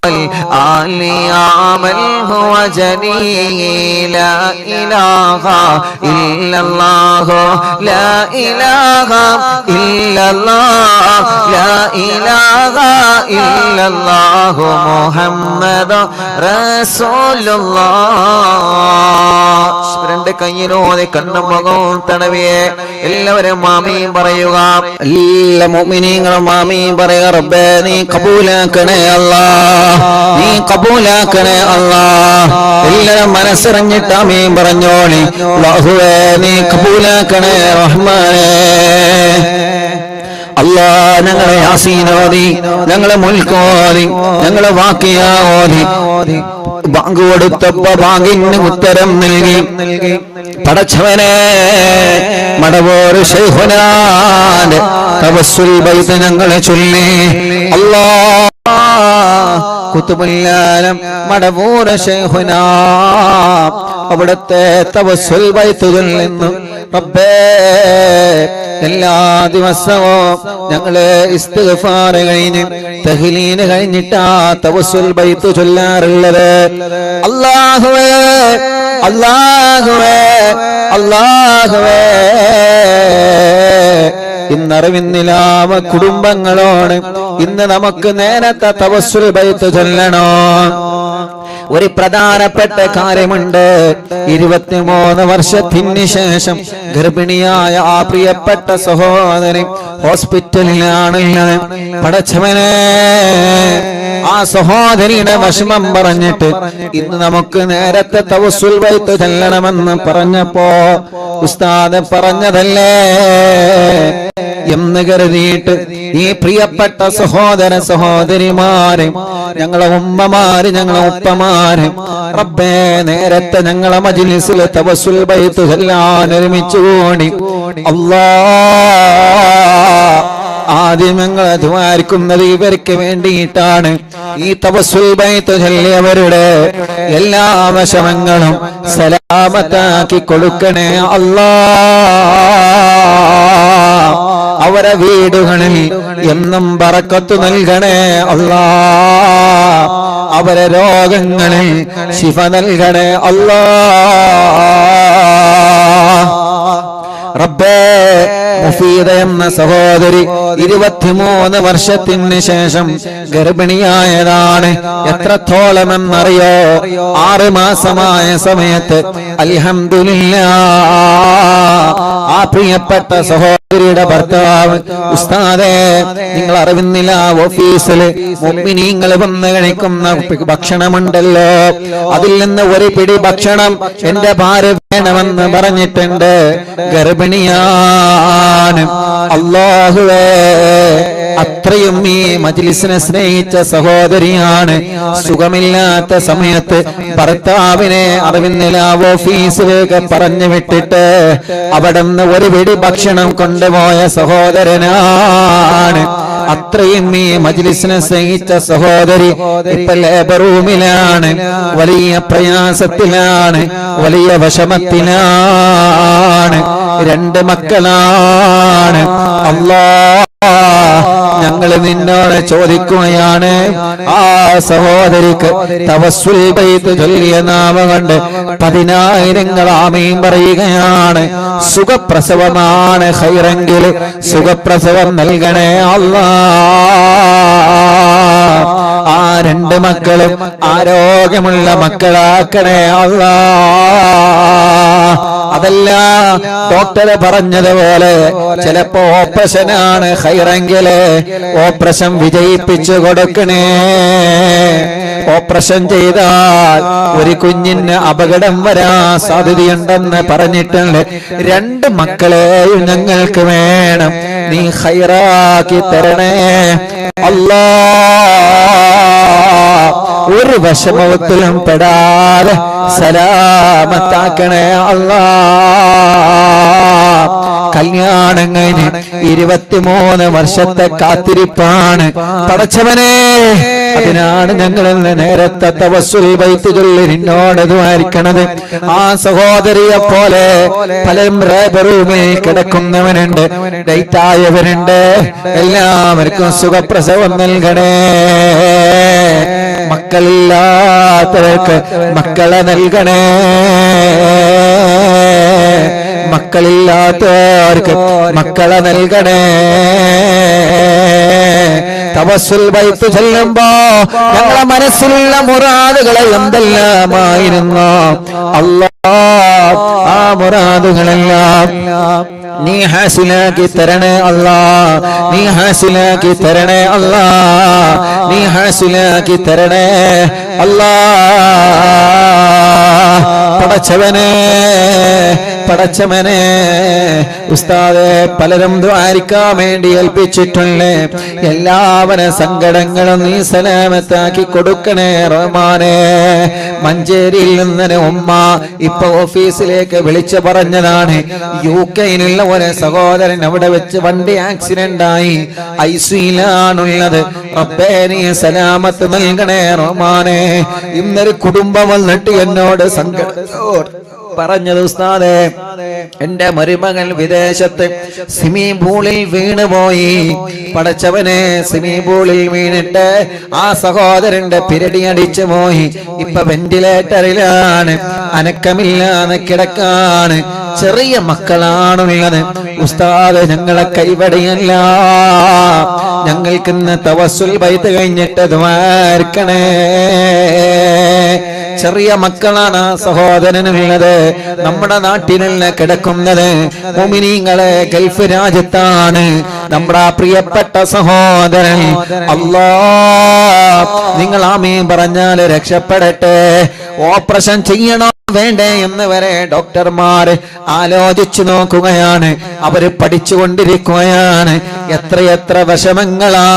Speaker 1: والآل يا من هو جليل لا إله إلا الله لا إله إلا الله لا إله إلا الله محمد رسول الله രണ്ട് കയ്യിനോടെ കണ്ണും മുഖവും തടവിയെ എല്ലാവരും ആമീൻ പറയുക എല്ലാ മുഅ്മിനീങ്ങളും ആമീൻ പറയുക റബ്ബേ നീ കബൂലാക്കണേ അല്ലാഹ് നീ കബൂലാക്കണേ അല്ലാഹ് എല്ലാവരും മനസ്സറിഞ്ഞിട്ട് ആമീൻ പറഞ്ഞോളി അല്ലാഹുവേ നീ കബൂലാക്കണേ റഹ്മാനേ അല്ലാഹ് ഞങ്ങളെ യാസീൻ ഓതി ഞങ്ങളെ മുൽക്ക് ഓതി ഞങ്ങളെ വാക്കിയ ഓതി ബാങ്ക് കൊടുത്തപ്പോ ബാങ്കിന് ഉത്തരം നൽകി പടച്ചവനെ മടവൂർ ശൈഖുനാന്റെ തവസ്സുൽ ബൈത്ത് ഞങ്ങളെ ചൊല്ലി അല്ലാഹ് ഖുതുബുൽ മടവൂർ ശൈഖുന അവിടുത്തെ തവസ്സുൽ ബൈത്തുൽ നിന്ന് റബ്ബേ എല്ലാ ദിവസവും ഞങ്ങള് ഇസ്തിഗ്ഫാർ കഴിഞ്ഞ് തഹ്ലീൽ കഴിഞ്ഞിട്ടാ തവസ്സുൽ ബൈത്ത് ചൊല്ലാറുള്ളത്. അല്ലാഹുവേ അല്ലാഹുവേ അല്ലാഹുവേ ഇന്നറിവിന്നിലാവ കുടുംബങ്ങളോട് ഇന്ന് നമുക്ക് നേരത്തെ തവസ്സുൽ ബൈത്ത് ചൊല്ലണോ? ഒരു പ്രധാനപ്പെട്ട കാര്യമുണ്ട്. 23 വർഷത്തിന് ശേഷം ഗർഭിണിയായ ആ പ്രിയപ്പെട്ട സഹോദരി ഹോസ്പിറ്റലിലാണുള്ളത്. പടച്ചവനെ, ആ സഹോദരിയുടെ വിഷമം പറഞ്ഞിട്ട് ഇന്ന് നമുക്ക് നേരത്തെ തവസ്സുൽ ബൈത്ത് ചൊല്ലണമെന്ന് പറഞ്ഞപ്പോ ഉസ്താദ് പറഞ്ഞതല്ലേ എന്ന് കരുതിയിട്ട് ഈ പ്രിയപ്പെട്ട സഹോദര സഹോദരിമാരെ, ഞങ്ങളെ ഉമ്മമാര്, ഞങ്ങളെ ഉപ്പമാര്, റബ്ബേ നേരത്തെ ഞങ്ങളെ മജ്ലിസിൽ തവസ്സുൽ ബൈത്ത് ചൊല്ലാൻ ഒരുമിച്ച് കൂടി. അല്ലാഹ്, ആദ്യം ഞങ്ങൾ ദ്വാരിക്കുന്നത് ഇവർക്ക് വേണ്ടിയിട്ടാണ്. ഈ തവസ്സുൽ ബൈത്ത് ചൊല്ലിയവരുടെ എല്ലാ വിഷമങ്ങളും സലാമത്താക്കി കൊടുക്കണേ അല്ലാഹ്. അവരെ വീടുകളിൽ എന്നും ബറക്കത്ത് നൽകണേ അല്ലാഹ്. അവരെ രോഗങ്ങളിൽ ശിഫ നൽകണേ അല്ലാഹ്. റബ്ബേ, മുഫീദ എന്ന സഹോദരി 23 വർഷത്തിന് ശേഷം ഗർഭിണിയായതാണ്. എത്രത്തോളമെന്നറിയോ? 6 മാസമായ സമയത്ത് അൽഹംദുലില്ലാഹ് ആ പ്രിയപ്പെട്ട സഹോദരിയുടെ ഭർത്താവ്, ഉസ്താദേ നിങ്ങൾ അറിവുന്നില്ല, ഓഫീസില് മുഅ്മിനീങ്ങൾ വന്ന് കഴിക്കുന്ന ഭക്ഷണമുണ്ടല്ലോ, അതിൽ നിന്ന് ഒരു പിടി ഭക്ഷണം എന്റെ ഭാര്യ വേണമെന്ന് പറഞ്ഞിട്ടുണ്ട്. ഗർഭിണിയാണ്. അല്ലാഹുവേ, അത്രയും ഈ മജ്ലിസിനെ സ്നേഹിച്ച സഹോദരിയാണ്. സുഖമില്ലാത്ത സമയത്ത് ഭർത്താവിനെ അറിവിന്നില്ല ഓഫീസിലേക്ക് പറഞ്ഞു വിട്ടിട്ട് അവിടെ നിന്ന് ഒരു പിടി ഭക്ഷണം കൊണ്ടുപോയ സഹോദരനാണ്. അത്രയും ഈ മജ്ലിസിനെ സ്നേഹിച്ച സഹോദരി ഇപ്പൊ ലേബർ റൂമിലാണ്, വലിയ പ്രയാസത്തിലാണ്, വലിയ വിഷമത്തിലാണ്. 2 മക്കളാണ്. അല്ലാഹ്, ഞങ്ങൾ നിന്നോട് ചോദിക്കുകയാണ്, ആ സഹോദരിക്ക് തവസ്സുൽ ബൈത്ത് ചൊല്ലിയ നാമം കൊണ്ട് 10,000 ആമീൻ പറയുകയാണ്. സുഖപ്രസവമാണ്, ഖൈറെങ്കിൽ സുഖപ്രസവം നൽകണേ അല്ലാഹ്. ആ 2 മക്കളും ആരോഗ്യമുള്ള മക്കളാക്കണേ അല്ലാഹ്. അതല്ല, ഡോക്ടർ പറഞ്ഞതുപോലെ ചിലപ്പോ ഓപ്പറേഷനാണ് ഖൈറെങ്കില് ഓപ്പറേഷൻ വിജയിപ്പിച്ചു കൊടുക്കണേ. ഓപ്പറേഷൻ ചെയ്താൽ ഒരു കുഞ്ഞിന് അപകടം വരാൻ സാധ്യതയുണ്ടെന്ന് പറഞ്ഞിട്ടുണ്ട്. 2 മക്കളെയും ഞങ്ങൾക്ക് വേണം, നീ ഖൈറാക്കി തരണേ അല്ലാഹ്. ഒരു വിഷമത്തിലും പെടാതെ സലാമത്താക്കണേ അല്ലാഹ്. കല്യാണം കഴിഞ്ഞ് 23 വർഷത്തെ കാത്തിരിപ്പാണ് പടച്ചവനെ. അതിനാണ് ഞങ്ങൾ നേരത്തെ തവസ്സുൽ ബൈത്ത് ചൊല്ലി നിന്നോട് ദ്വാരിക്കണത്. ആ സഹോദരിയെ പോലെ പലരും റൂമിൽ കിടക്കുന്നവനുണ്ട്, ഡേറ്റ് ആയവരുണ്ട്. എല്ലാവർക്കും സുഖപ്രസവം നൽകണേ. മക്കളില്ലാത്തവർക്ക് മക്കളെ നൽകണേ. മക്കളില്ലാത്തവർക്ക് മക്കളെ നൽകണേ. തവസ്സുൽ ബൈത്ത് ചൊല്ലുമ്പോ ഞങ്ങളെ മനസ്സിലുള്ള മുറാദുകളെ എന്തെല്ലാമായിരുന്നു അല്ലാഹ്, ആ മുറാദുകളെല്ലാം നീ ഹാസിലാക്കി തരണേ അല്ലാഹ്. നീ ഹാസിലാക്കി തരണേ അല്ലാഹ്. നീ ഹാസിലാക്കി തരണേ അല്ലാഹ്. പടച്ചവനെ, പടച്ചവനെ, ഉസ്താദെ പലരും ദ്വാരിക്കാൻ വേണ്ടി ഏൽപ്പിച്ചിട്ടുണ്ട്. എല്ലാവരും സങ്കടങ്ങളും നീ സലാമത്താക്കി കൊടുക്കണേ റഹ്മാനേ. മഞ്ചേരിയിൽ നിന്ന് ഉമ്മ ഇപ്പൊ ഓഫീസിലേക്ക് വിളിച്ചു പറഞ്ഞതാണ്, UK-യിലുള്ള ഒരു സഹോദരൻ അവിടെ വെച്ച് വണ്ടി ആക്സിഡന്റ് ആയി ICUലാണുള്ളത്. റബ്ബേ നീ സലാമത്ത് നൽകണേ റഹ്മാനേ. ഇന്നൊരു കുടുംബം വന്നിട്ട് എന്നോട് പറഞ്ഞത്, ഉസ്താദേ എന്റെ മരുമകൻ വിദേശത്ത് സ്വിമ്മിംഗ് പൂളിൽ വീണുപോയി. പടച്ചവനെ, സ്വിമ്മിംഗ് പൂളിൽ വീണിട്ട് ആ സഹോദരന്റെ പിരടി അടിച്ചു പോയി. ഇപ്പൊ വെന്റിലേറ്ററിലാണ്, അനക്കമില്ലാതെ കിടക്കാണ്. ചെറിയ മക്കളാണുള്ളത്. ഉസ്താദ് ഞങ്ങളെ കൈവടിയല്ല, ഞങ്ങൾക്കിന്ന് തവസ്സുൽ ബൈത്ത് കഴിഞ്ഞിട്ട് ദ്വാർക്കണേ. ചെറിയ മക്കളാണ് ആ സഹോദരനുള്ളത്. നമ്മുടെ നാട്ടിലല്ല കിടക്കുന്നത്, മുഅ്മിനീങ്ങളെ ഗൾഫ് രാജ്യത്താണ് നമ്മുടെ പ്രിയപ്പെട്ട സഹോദരൻ. അല്ലാഹ് നിങ്ങൾ ആമീൻ പറഞ്ഞാൽ രക്ഷപ്പെടട്ടെ. ഓപ്പറേഷൻ ചെയ്യണോ വേണ്ടേ എന്ന് വരെ ഡോക്ടർമാർ ആലോചിച്ചു നോക്കുകയാണ്. അവര് പഠിച്ചുകൊണ്ടിരിക്കുകയാണ്. എത്രയെത്ര വിഷമങ്ങളാ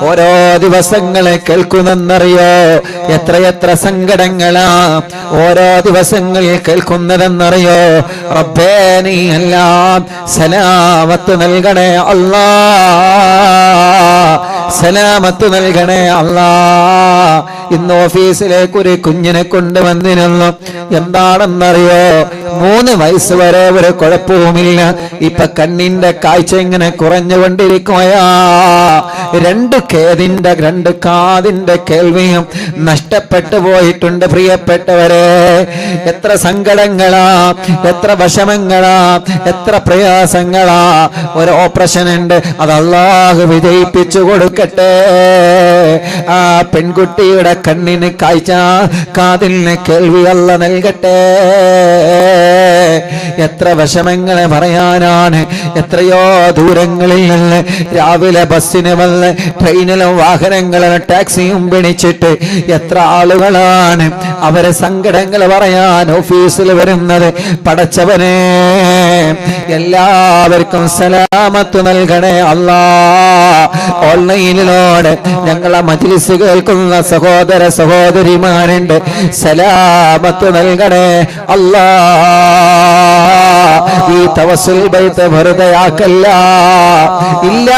Speaker 1: ഓരോ ദിവസങ്ങളെ കേൾക്കുന്നെന്നറിയോ? എത്രയെത്ര സങ്കടങ്ങളാ ഓരോ ദിവസങ്ങളിൽ കേൾക്കുന്നതെന്നറിയോ? റബ്ബേ നീ എല്ലാം സലാമത്ത് നൽകണേ അല്ലാ, സലാമത്ത് നൽകണേ അല്ലാ. ഇന്ന് ഓഫീസിലേക്ക് ഒരു കുഞ്ഞിനെ കൊണ്ടുവന്നിരുന്നു. എന്താണെന്നറിയോ? 3 വയസ്സ് വരെ ഒരു കുഴപ്പവുമില്ല. ഇപ്പൊ കണ്ണിന്റെ കാഴ്ച ഇങ്ങനെ കുറഞ്ഞുകൊണ്ടിരിക്കുകയാ. 2 കാതിന്റെ കേൾവിയും നഷ്ടപ്പെട്ടു പോയിട്ടുണ്ട്. പ്രിയപ്പെട്ടവരെ, എത്ര സങ്കടങ്ങളാ, എത്ര വിഷമങ്ങളാ, എത്ര പ്രയാസങ്ങളാ. ഒരു ഓപ്പറേഷൻ ഉണ്ട്, അത് അല്ലാഹു വിജയിപ്പിച്ചു കൊടുക്കട്ടെ. ആ പെൺകുട്ടിയുടെ കണ്ണിന് കാഴ്ച, കാതിന് കേൾവി അല്ലാഹു നൽകട്ടെ. എത്ര വിഷമങ്ങളെ പറയാനാണ്. എത്രയോ ദൂരങ്ങളിൽ നിന്ന് രാവിലെ ബസ്സിന് വന്ന് ട്രെയിനിലും വാഹനങ്ങളും ടാക്സിയും പിടിച്ചിട്ട് എത്ര ആളുകളാണ് അവരെ സങ്കടങ്ങൾ പറയാൻ ഓഫീസിൽ വരുന്നത്. പടച്ചവനെ, എല്ലാവർക്കും സലാമത്ത് നൽകണേ അല്ലാ. ഓൺലൈനിലൂടെ ഞങ്ങളെ മജ്ലിസ് കേൾക്കുന്ന സഹോദര സഹോദരിമാരുണ്ട്, സലാമത്ത് നൽകണേ അല്ലാ. ഈ തവസ്സുൽ ബൈത്ത് വെറുതെയാക്കല്ല. ഇല്ല,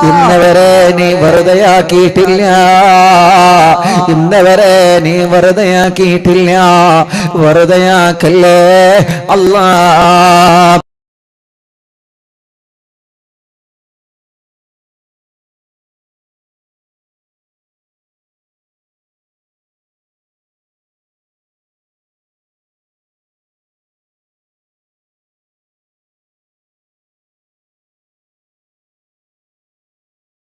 Speaker 1: ഇന്നവരെ നീ വെറുതെയാക്കിയിട്ടില്ല, ഇന്നവരെ നീ വെറുതെയാക്കിയിട്ടില്ല. വെറുതെയാക്കല്ലേ അല്ലാ.